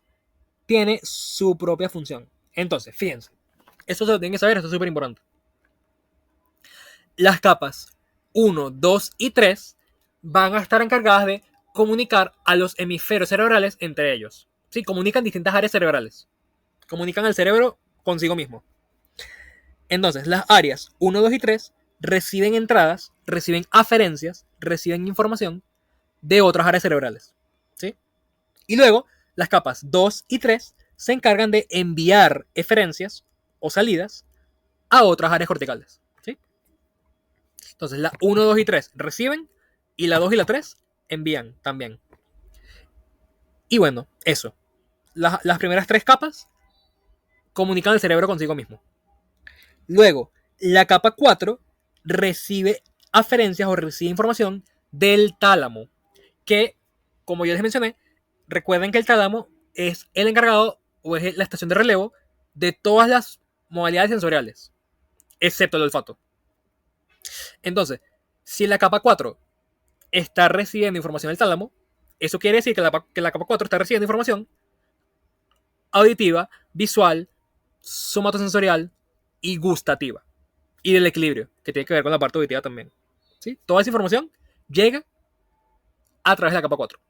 tiene su propia función. Entonces, fíjense, esto se lo tienen que saber, esto es súper importante. Las capas 1, 2 y 3 van a estar encargadas de comunicar a los hemisferios cerebrales entre ellos. ¿Sí? Comunican distintas áreas cerebrales. Comunican al cerebro consigo mismo. Entonces, las áreas 1, 2 y 3 reciben entradas, reciben aferencias, reciben información de otras áreas cerebrales. ¿Sí? Y luego, las capas 2 y 3 se encargan de enviar eferencias o salidas a otras áreas corticales. ¿Sí? Entonces, la 1, 2 y 3 reciben y la 2 y la 3 envían también. Y bueno, eso. Las primeras 3 capas comunican el cerebro consigo mismo. Luego, la capa 4 recibe aferencias o recibe información del tálamo, que, como yo les mencioné, recuerden que el tálamo es el encargado o es la estación de relevo de todas las modalidades sensoriales, excepto el olfato. Entonces, si la capa 4 está recibiendo información del tálamo, eso quiere decir que la capa 4 está recibiendo información auditiva, visual, somatosensorial y gustativa. Y del equilibrio, que tiene que ver con la parte auditiva también. ¿Sí? Toda esa información llega a través de la capa 4.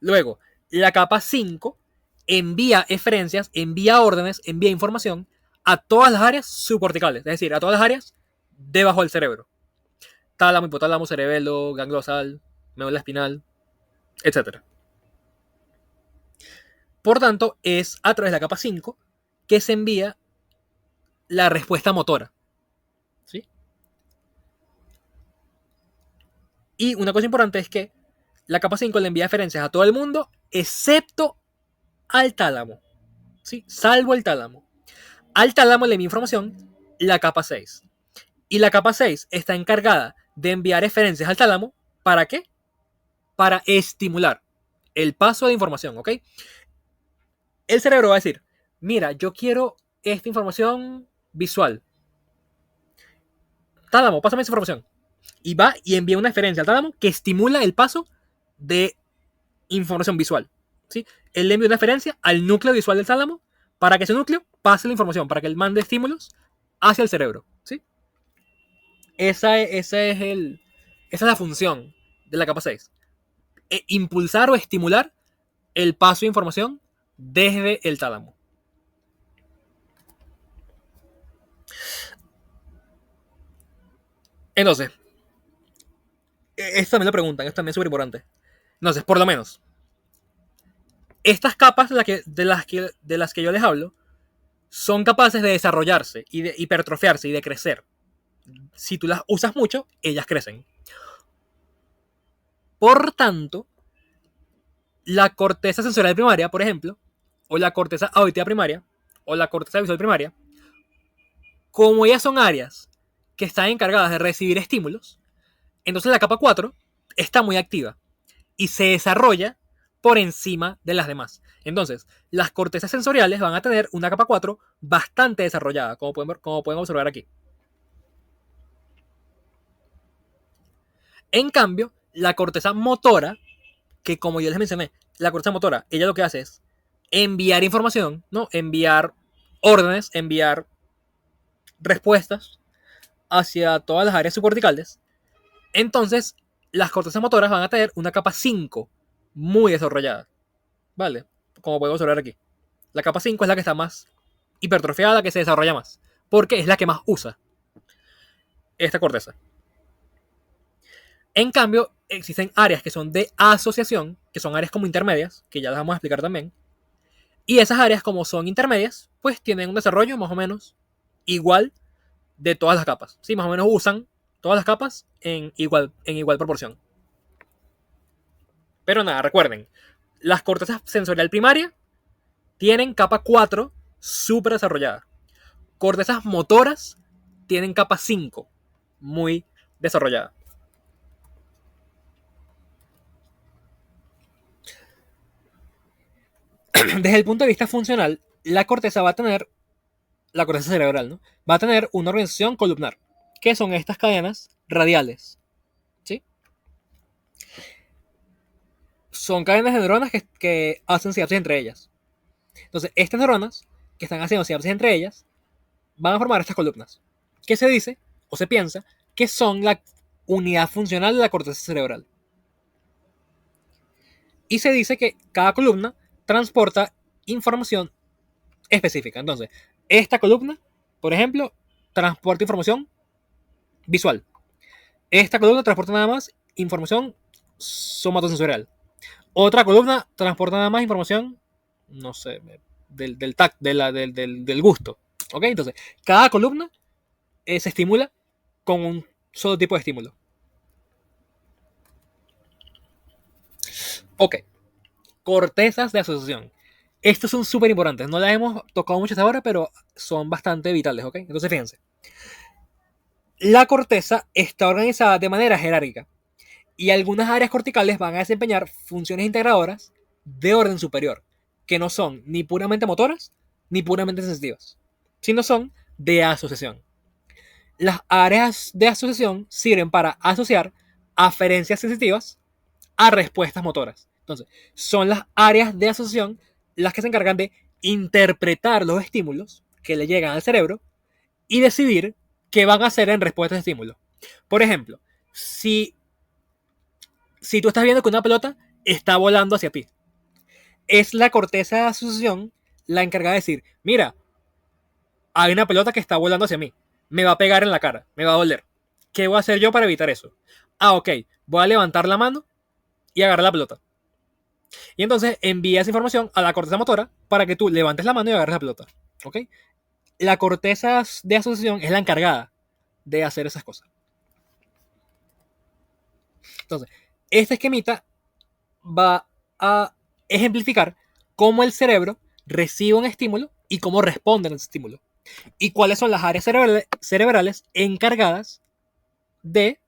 Luego, la capa 5 envía eferencias, envía órdenes, envía información a todas las áreas subcorticales, es decir, a todas las áreas debajo del cerebro. Tálamo, hipotálamo, cerebelo, ganglio basal, médula espinal, etc. Por tanto, es a través de la capa 5 que se envía la respuesta motora. ¿Sí? Y una cosa importante es que la capa 5 le envía referencias a todo el mundo, excepto al tálamo. ¿Sí? Salvo el tálamo. Al tálamo le envía información la capa 6. Y la capa 6 está encargada de enviar referencias al tálamo. ¿Para qué? Para estimular el paso de información, ¿ok? El cerebro va a decir, mira, yo quiero esta información visual. Tálamo, pásame esa información. Y va y envía una referencia al tálamo que estimula el paso de información visual. ¿Sí? Él le envía una referencia al núcleo visual del tálamo para que ese núcleo pase la información, para que él mande estímulos hacia el cerebro. ¿Sí? Esa es la función de la capa 6. Impulsar o estimular el paso de información desde el tálamo. Entonces, esto también lo preguntan, esto también es súper importante. Entonces, por lo menos, estas capas de las que yo les hablo son capaces de desarrollarse y de hipertrofiarse y de crecer. Si tú las usas mucho, ellas crecen. Por tanto, la corteza sensorial primaria, por ejemplo, o la corteza auditiva primaria, o la corteza visual primaria, como ellas son áreas que están encargadas de recibir estímulos, entonces la capa 4 está muy activa y se desarrolla por encima de las demás. Entonces, las cortezas sensoriales van a tener una capa 4 bastante desarrollada, como pueden observar aquí. En cambio, la corteza motora, que como yo les mencioné, la corteza motora, ella lo que hace es enviar información, ¿no? Enviar órdenes, enviar respuestas hacia todas las áreas subcorticales. Entonces, las cortezas motoras van a tener una capa 5 muy desarrollada. ¿Vale? Como podemos observar aquí. La capa 5 es la que está más hipertrofiada, la que se desarrolla más. Porque es la que más usa esta corteza. En cambio, existen áreas que son de asociación, que son áreas como intermedias, que ya las vamos a explicar también. Y esas áreas, como son intermedias, pues tienen un desarrollo más o menos igual de todas las capas. Sí, más o menos usan todas las capas en igual proporción. Pero nada, recuerden, las cortezas sensorial primaria tienen capa 4 súper desarrollada. Cortezas motoras tienen capa 5 muy desarrollada. Desde el punto de vista funcional, la corteza cerebral, ¿no? Va a tener una organización columnar, que son estas cadenas radiales. ¿Sí? Son cadenas de neuronas que hacen sinapsis entre ellas. Entonces, estas neuronas que están haciendo sinapsis entre ellas van a formar estas columnas, que se dice o se piensa que son la unidad funcional de la corteza cerebral. Y se dice que cada columna transporta información específica. Entonces, esta columna, por ejemplo, transporta información visual. Esta columna transporta nada más información somatosensorial. Otra columna transporta nada más información, no sé, del tacto, del gusto. ¿Ok? Entonces, cada columna se estimula con un solo tipo de estímulo. Ok. Cortezas de asociación. Estos son súper importantes. No las hemos tocado mucho hasta ahora, pero son bastante vitales, ¿ok? Entonces, fíjense. La corteza está organizada de manera jerárquica y algunas áreas corticales van a desempeñar funciones integradoras de orden superior, que no son ni puramente motoras ni puramente sensitivas, sino son de asociación. Las áreas de asociación sirven para asociar aferencias sensitivas a respuestas motoras. Entonces, son las áreas de asociación las que se encargan de interpretar los estímulos que le llegan al cerebro y decidir qué van a hacer en respuesta a ese estímulo. Por ejemplo, si tú estás viendo que una pelota está volando hacia ti, es la corteza de asociación la encargada de decir, mira, hay una pelota que está volando hacia mí, me va a pegar en la cara, me va a doler. ¿Qué voy a hacer yo para evitar eso? Ah, ok, voy a levantar la mano y agarrar la pelota. Y entonces envía esa información a la corteza motora para que tú levantes la mano y agarres la pelota. ¿Ok? La corteza de asociación es la encargada de hacer esas cosas. Entonces, este esquemita va a ejemplificar cómo el cerebro recibe un estímulo y cómo responde a ese estímulo. Y cuáles son las áreas cerebrales encargadas de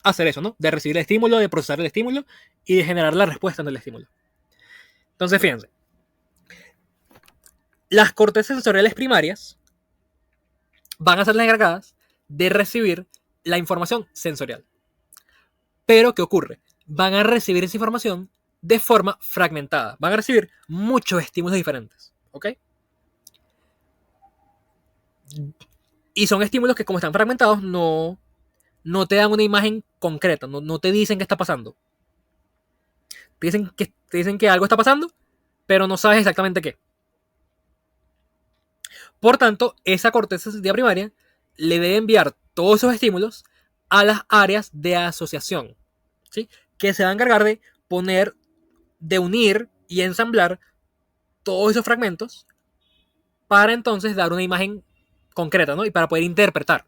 hacer eso, ¿no? De recibir el estímulo, de procesar el estímulo y de generar la respuesta ante el estímulo. Entonces, fíjense. Las cortezas sensoriales primarias van a ser las encargadas de recibir la información sensorial. Pero, ¿qué ocurre? Van a recibir esa información de forma fragmentada. Van a recibir muchos estímulos diferentes. ¿Ok? Y son estímulos que, como están fragmentados, no te dan una imagen concreta. No te dicen qué está pasando. Te dicen que algo está pasando, pero no sabes exactamente qué. Por tanto, esa corteza sensitiva primaria le debe enviar todos esos estímulos a las áreas de asociación, ¿sí? Que se van a encargar de de unir y ensamblar todos esos fragmentos para entonces dar una imagen concreta, ¿no? Y para poder interpretar.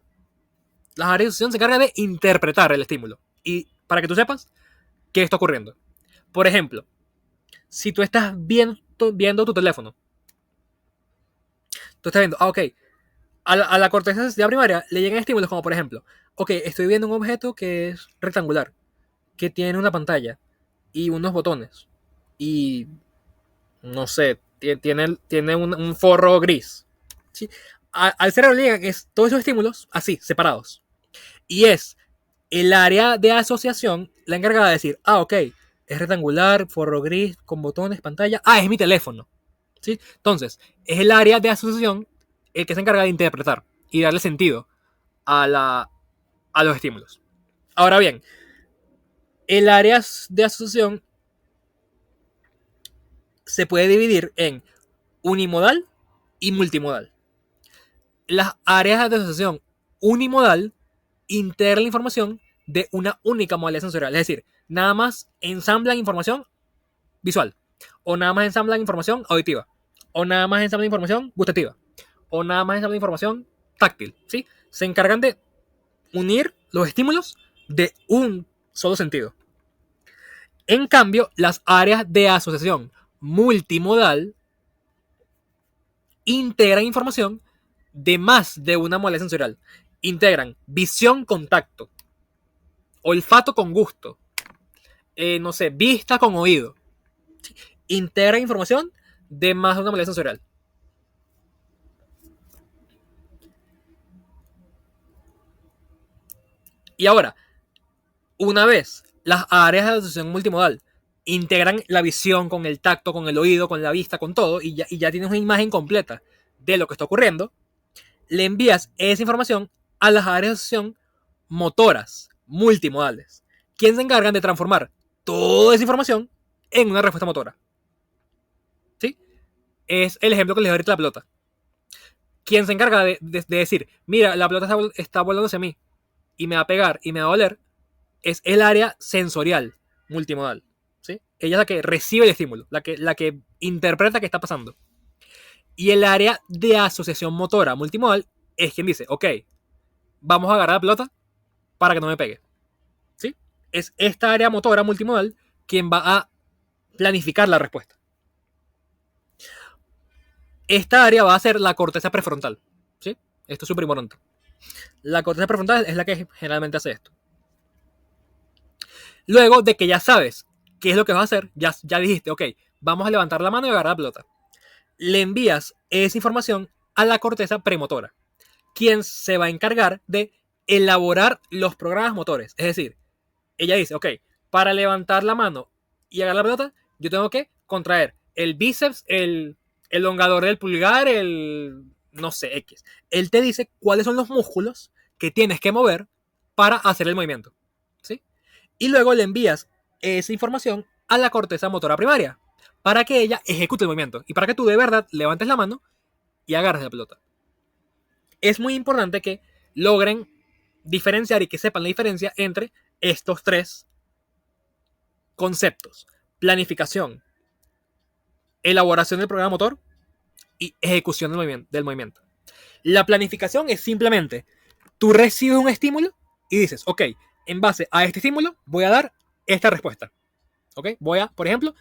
Las áreas de asociación se encargan de interpretar el estímulo. Y para que tú sepas qué está ocurriendo. Por ejemplo, si tú estás viendo tu teléfono, tú estás viendo, ok, a la corteza sensitiva primaria le llegan estímulos como, por ejemplo, ok, estoy viendo un objeto que es rectangular, que tiene una pantalla y unos botones y no sé, tiene un forro gris. ¿Sí? Al cerebro le llegan todos esos estímulos así, separados. Y es el área de asociación la encargada de decir, ah, ok, es rectangular, forro gris, con botones, pantalla. Ah, es mi teléfono. ¿Sí? Entonces, es el área de asociación el que se encarga de interpretar y darle sentido a los estímulos. Ahora bien, el área de asociación se puede dividir en unimodal y multimodal. Las áreas de asociación unimodal integran la información de una única modalidad sensorial. Es decir, nada más ensamblan información visual o nada más ensamblan información auditiva. o nada más ensamblan información gustativa, o nada más ensamblan información táctil, ¿sí? Se encargan de unir los estímulos de un solo sentido. En cambio, las áreas de asociación multimodal integran información de más de una modalidad sensorial. Integran visión con tacto, olfato con gusto, no sé, vista con oído. Integran información de más de una modalidad sensorial. Y ahora, una vez las áreas de asociación multimodal integran la visión con el tacto, con el oído, con la vista, con todo, y ya tienes una imagen completa de lo que está ocurriendo, le envías esa información a las áreas de asociación motoras multimodales, quienes se encargan de transformar toda esa información en una respuesta motora. ¿Sí? Es el ejemplo que les doy ahorita de la pelota. Quien se encarga de decir, mira, la pelota está volando hacia mí y me va a pegar y me va a doler, es el área sensorial multimodal. ¿Sí? Ella es la que recibe el estímulo, la que interpreta qué está pasando. Y el área de asociación motora multimodal es quien dice, ok, vamos a agarrar la pelota para que no me pegue. ¿Sí? Es esta área motora multimodal quien va a planificar la respuesta. Esta área va a ser la corteza prefrontal. ¿Sí? Esto es súper importante. La corteza prefrontal es la que generalmente hace esto. Luego de que ya sabes qué es lo que vas a hacer, ya dijiste, ok, vamos a levantar la mano y agarrar la pelota. Le envías esa información a la corteza premotora, quien se va a encargar de elaborar los programas motores. Es decir, ella dice, ok, para levantar la mano y agarrar la pelota, yo tengo que contraer el bíceps, el elongador del pulgar, no sé, X. Él te dice cuáles son los músculos que tienes que mover para hacer el movimiento. ¿Sí? Y luego le envías esa información a la corteza motora primaria para que ella ejecute el movimiento y para que tú de verdad levantes la mano y agarres la pelota. Es muy importante que logren diferenciar y que sepan la diferencia entre estos tres conceptos: planificación, elaboración del programa motor y ejecución del movimiento. La planificación es simplemente tú recibes un estímulo y dices, ok, en base a este estímulo voy a dar esta respuesta. ¿Ok? Voy a, por ejemplo,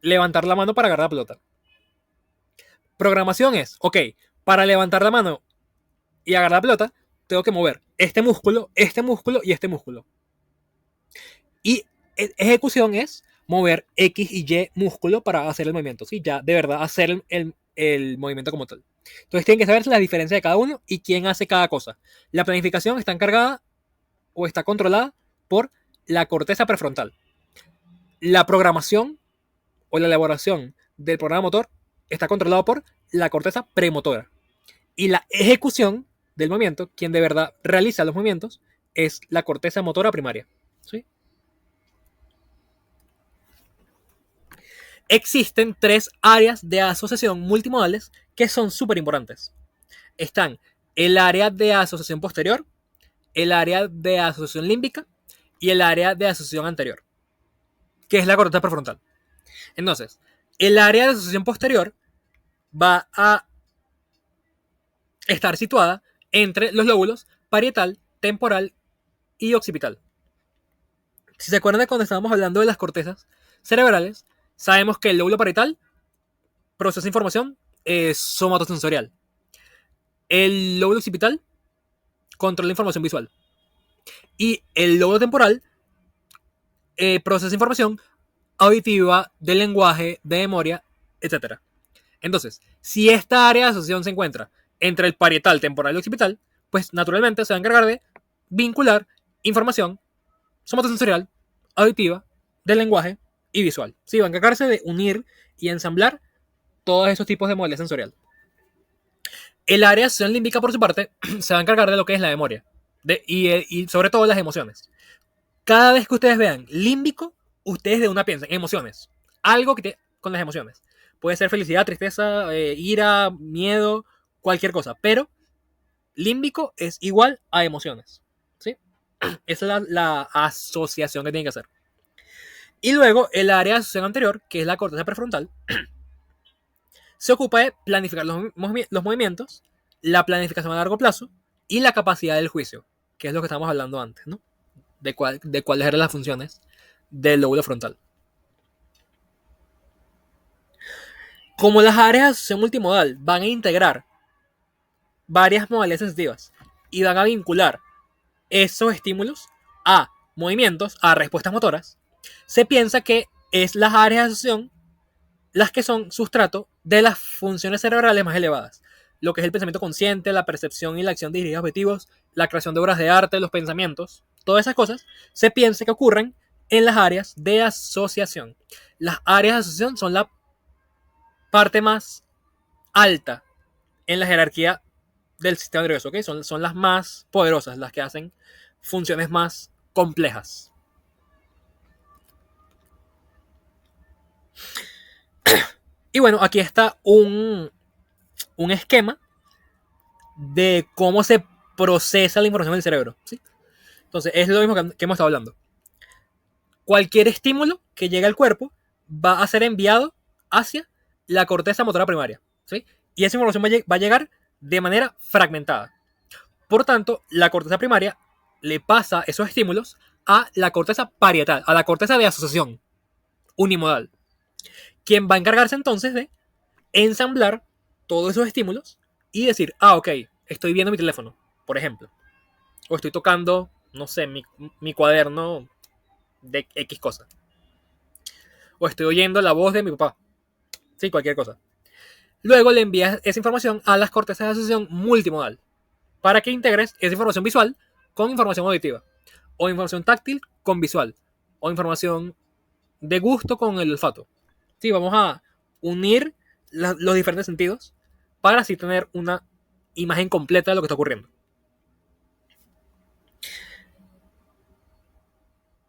levantar la mano para agarrar la pelota. Programación es, ok, para levantar la mano y agarrar la pelota, tengo que mover este músculo y este músculo. Y ejecución es mover X y Y músculo para hacer el movimiento. ¿Sí? Ya de verdad hacer el movimiento como tal. Entonces tienen que saber la diferencia de cada uno y quién hace cada cosa. La planificación está encargada o está controlada por la corteza prefrontal. La programación o la elaboración del programa motor está controlado por la corteza premotora. Y la ejecución del movimiento, quien de verdad realiza los movimientos, es la corteza motora primaria. ¿Sí? Existen tres áreas de asociación multimodales que son súper importantes. Están el área de asociación posterior, el área de asociación límbica y el área de asociación anterior, que es la corteza prefrontal. Entonces, el área de asociación posterior va a estar situada entre los lóbulos parietal, temporal y occipital. Si se acuerdan de cuando estábamos hablando de las cortezas cerebrales, sabemos que el lóbulo parietal procesa información somatosensorial. El lóbulo occipital controla información visual. Y el lóbulo temporal procesa información auditiva, de lenguaje, de memoria, etc. Entonces, si esta área de asociación se encuentra entre el parietal, temporal y occipital, pues naturalmente se va a encargar de vincular información somatosensorial, auditiva, de lenguaje y visual. Sí, va a encargarse de unir y ensamblar todos esos tipos de modalidad sensorial. El área de asociación límbica, por su parte, se va a encargar de lo que es la memoria y sobre todo las emociones. Cada vez que ustedes vean límbico, ustedes de una piensan emociones. Algo que te, con las emociones. Puede ser felicidad, tristeza, ira, miedo, cualquier cosa. Pero límbico es igual a emociones. ¿Sí? Esa es la asociación que tienen que hacer. Y luego el área de asociación anterior, que es la corteza prefrontal, se ocupa de planificar los movimientos, la planificación a largo plazo y la capacidad del juicio, que es lo que estamos hablando antes, ¿no? De cuáles eran las funciones del lóbulo frontal. Como las áreas de asociación multimodal van a integrar varias modalidades sensitivas y van a vincular esos estímulos a movimientos, a respuestas motoras, se piensa que es las áreas de asociación las que son sustrato de las funciones cerebrales más elevadas, lo que es el pensamiento consciente, la percepción y la acción dirigida a objetivos, la creación de obras de arte, los pensamientos, todas esas cosas se piensa que ocurren en las áreas de asociación. Las áreas de asociación son la parte más alta en la jerarquía del sistema nervioso, ¿okay? Son las más poderosas, las que hacen funciones más complejas. Y bueno, aquí está un esquema de cómo se procesa la información del cerebro, ¿sí? Entonces, es lo mismo que hemos estado hablando. Cualquier estímulo que llegue al cuerpo va a ser enviado hacia la corteza motora primaria, ¿sí? Y esa información va a llegar de manera fragmentada. Por tanto, la corteza primaria le pasa esos estímulos a la corteza parietal, a la corteza de asociación unimodal, quien va a encargarse entonces de ensamblar todos esos estímulos y decir, ok, estoy viendo mi teléfono, por ejemplo, o estoy tocando, no sé, mi cuaderno de X cosa, o estoy oyendo la voz de mi papá, sí, cualquier cosa. Luego le envías esa información a las cortezas de asociación multimodal para que integres esa información visual con información auditiva, o información táctil con visual, o información de gusto con el olfato. Sí, vamos a unir los diferentes sentidos para así tener una imagen completa de lo que está ocurriendo.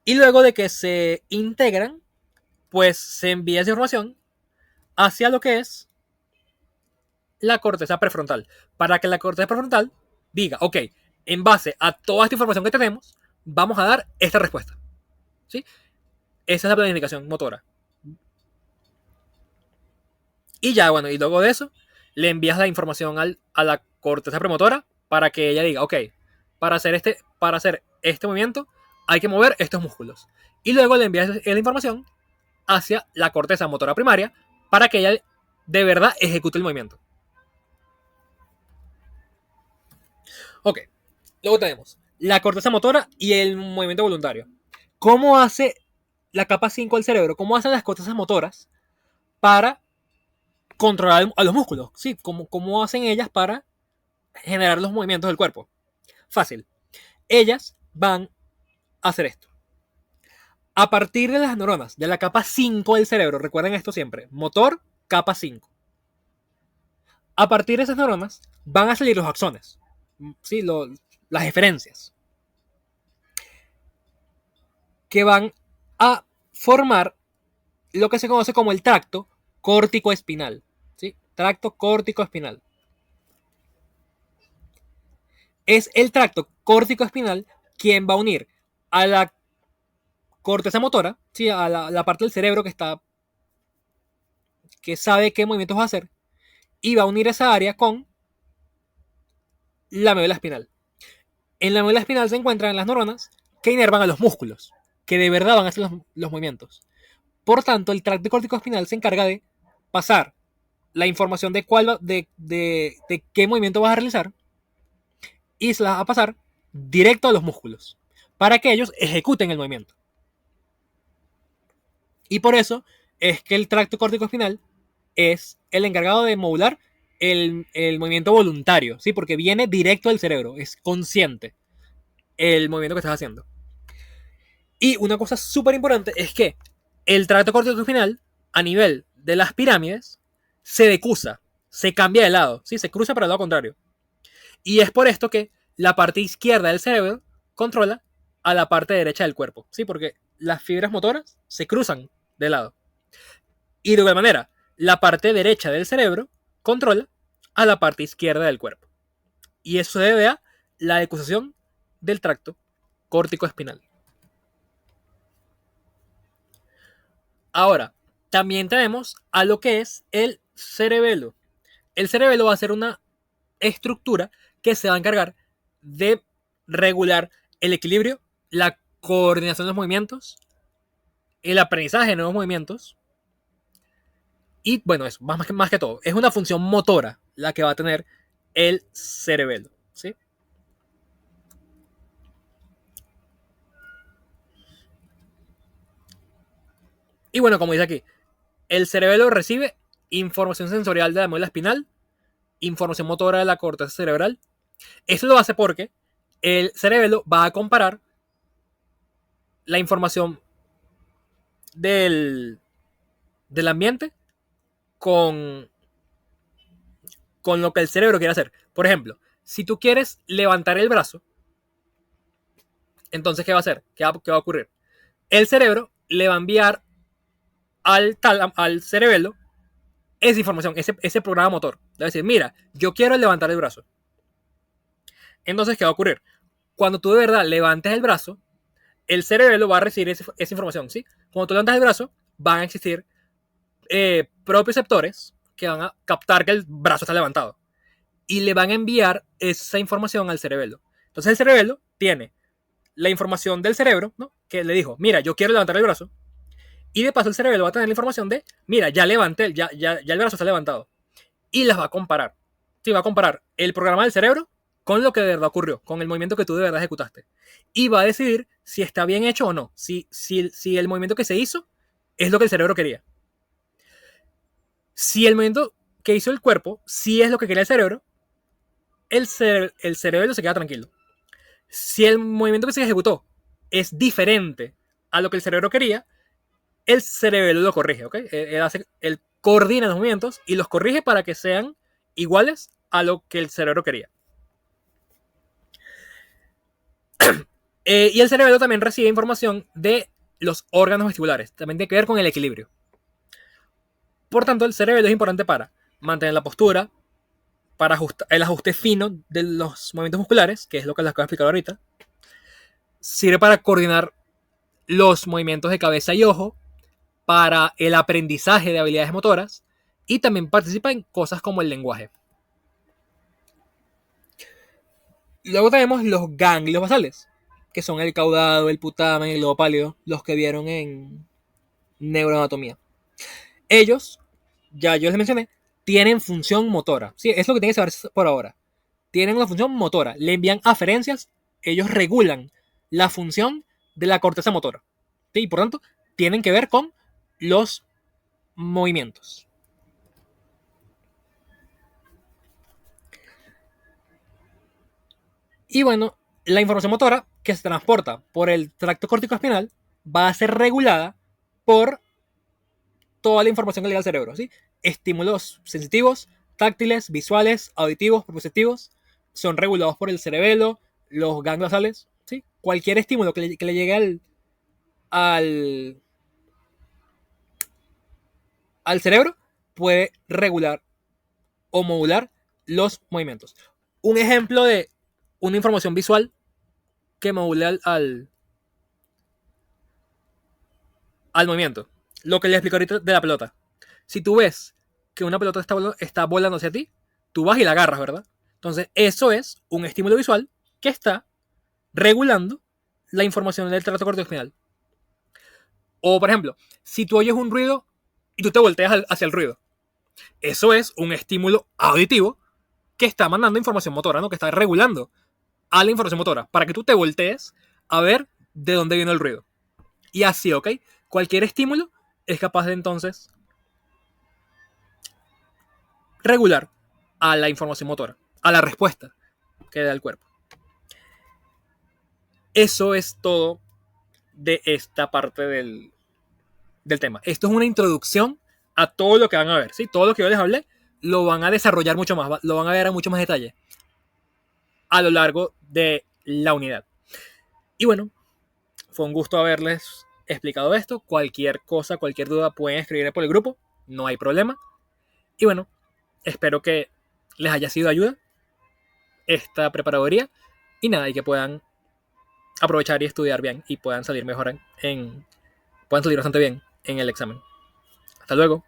Y luego de que se integran, pues se envía esa información hacia lo que es la corteza prefrontal, para que la corteza prefrontal diga, ok, en base a toda esta información que tenemos, vamos a dar esta respuesta. ¿Sí? Esa es la planificación motora. Y ya, bueno, y luego de eso, le envías la información a la corteza premotora para que ella diga, ok, para hacer este movimiento hay que mover estos músculos. Y luego le envías la información hacia la corteza motora primaria para que ella de verdad ejecute el movimiento. Ok, luego tenemos la corteza motora y el movimiento voluntario. ¿Cómo hace la capa 5 del cerebro? ¿Cómo hacen las cortezas motoras para controlar a los músculos? ¿Sí? ¿Cómo hacen ellas para generar los movimientos del cuerpo? Fácil. Ellas van a hacer esto. A partir de las neuronas de la capa 5 del cerebro, recuerden esto siempre, motor, capa 5. A partir de esas neuronas van a salir los axones, ¿sí? Las eferencias, que van a formar lo que se conoce como el tracto córtico-espinal. ¿Sí? Tracto córtico-espinal. Es el tracto córtico-espinal quien va a unir a la corteza motora, ¿sí? A la parte del cerebro que sabe qué movimientos va a hacer, y va a unir esa área con la médula espinal. En la médula espinal se encuentran las neuronas que inervan a los músculos, que de verdad van a hacer los movimientos. Por tanto, el tracto córtico espinal se encarga de pasar la información de qué movimiento vas a realizar y se la va a pasar directo a los músculos para que ellos ejecuten el movimiento. Y por eso es que el tracto córtico espinal es el encargado de modular el movimiento voluntario, ¿sí? Porque viene directo del cerebro, es consciente el movimiento que estás haciendo. Y una cosa súper importante es que el tracto córtico espinal, a nivel de las pirámides, se decusa, se cambia de lado, ¿sí? Se cruza para el lado contrario. Y es por esto que la parte izquierda del cerebro controla a la parte derecha del cuerpo, ¿sí? Porque las fibras motoras se cruzan de lado. Y de igual manera, la parte derecha del cerebro controla a la parte izquierda del cuerpo. Y eso se debe a la decusación del tracto córtico espinal. Ahora, también tenemos a lo que es el cerebelo. El cerebelo va a ser una estructura que se va a encargar de regular el equilibrio, la coordinación de los movimientos, el aprendizaje de nuevos movimientos. Y bueno, eso, más que todo, es una función motora la que va a tener el cerebelo, ¿sí? Y bueno, como dice aquí, el cerebelo recibe información sensorial de la médula espinal, información motora de la corteza cerebral. Esto lo hace porque el cerebelo va a comparar la información del, del ambiente con, con lo que el cerebro quiere hacer. Por ejemplo, si tú quieres levantar el brazo, entonces, ¿qué va a hacer? ¿Qué va a ocurrir? El cerebro le va a enviar al cerebelo esa información, ese programa motor. Le va a decir, mira, yo quiero levantar el brazo. Entonces, ¿qué va a ocurrir? Cuando tú de verdad levantes el brazo, el cerebelo va a recibir esa información, ¿sí? Cuando tú levantas el brazo, van a existir propioceptores que van a captar que el brazo está levantado y le van a enviar esa información al cerebelo. Entonces el cerebelo tiene la información del cerebro, ¿no? Que le dijo, mira, yo quiero levantar el brazo. Y de paso el cerebelo va a tener la información de, mira, ya levanté, ya el brazo está levantado. Y las va a comparar. Sí, va a comparar el programa del cerebro con lo que de verdad ocurrió, con el movimiento que tú de verdad ejecutaste. Y va a decidir si está bien hecho o no, si el movimiento que se hizo es lo que el cerebro quería. Si el movimiento que hizo el cuerpo sí es lo que quería el cerebro, el cerebro se queda tranquilo. Si el movimiento que se ejecutó es diferente a lo que el cerebro quería, el cerebro lo corrige, ¿ok? Él coordina los movimientos y los corrige para que sean iguales a lo que el cerebro quería. Y el cerebro también recibe información de los órganos vestibulares. También tiene que ver con el equilibrio. Por tanto, el cerebro es importante para mantener la postura, para el ajuste fino de los movimientos musculares, que es lo que les acabo de explicar ahorita. Sirve para coordinar los movimientos de cabeza y ojo, para el aprendizaje de habilidades motoras y también participa en cosas como el lenguaje. Luego tenemos los ganglios basales, que son el caudado, el putamen, el globo pálido, los que vieron en neuroanatomía. Ellos, ya yo les mencioné, tienen función motora. Sí, es lo que tienen que saber por ahora. Tienen una función motora. Le envían aferencias, ellos regulan la función de la corteza motora. ¿Sí? Y por tanto, tienen que ver con los movimientos. Y bueno, la información motora que se transporta por el tracto córtico-espinal va a ser regulada por toda la información que le da al cerebro, ¿sí? Estímulos sensitivos, táctiles, visuales, auditivos, propioceptivos, son regulados por el cerebelo, los ganglios basales, ¿sí? Cualquier estímulo que le llegue al cerebro puede regular o modular los movimientos. Un ejemplo de una información visual que modula al movimiento. Lo que les explico ahorita de la pelota. Si tú ves que una pelota está volando hacia ti, tú vas y la agarras, ¿verdad? Entonces, eso es un estímulo visual que está regulando la información del tracto córtico-espinal. O, por ejemplo, si tú oyes un ruido y tú te volteas hacia el ruido, eso es un estímulo auditivo que está mandando información motora, ¿no? Que está regulando a la información motora para que tú te voltees a ver de dónde viene el ruido. Y así, ¿ok? Cualquier estímulo es capaz de entonces regular a la información motora, a la respuesta que da el cuerpo. Eso es todo de esta parte del tema. Esto es una introducción a todo lo que van a ver, ¿sí? Todo lo que yo les hablé lo van a desarrollar mucho más, lo van a ver a mucho más detalle a lo largo de la unidad. Y bueno, fue un gusto haberles explicado esto. Cualquier cosa, cualquier duda pueden escribirme por el grupo, no hay problema. Y bueno, espero que les haya sido de ayuda esta preparadoría y nada, y que puedan aprovechar y estudiar bien y puedan salir mejor puedan salir bastante bien en el examen. Hasta luego.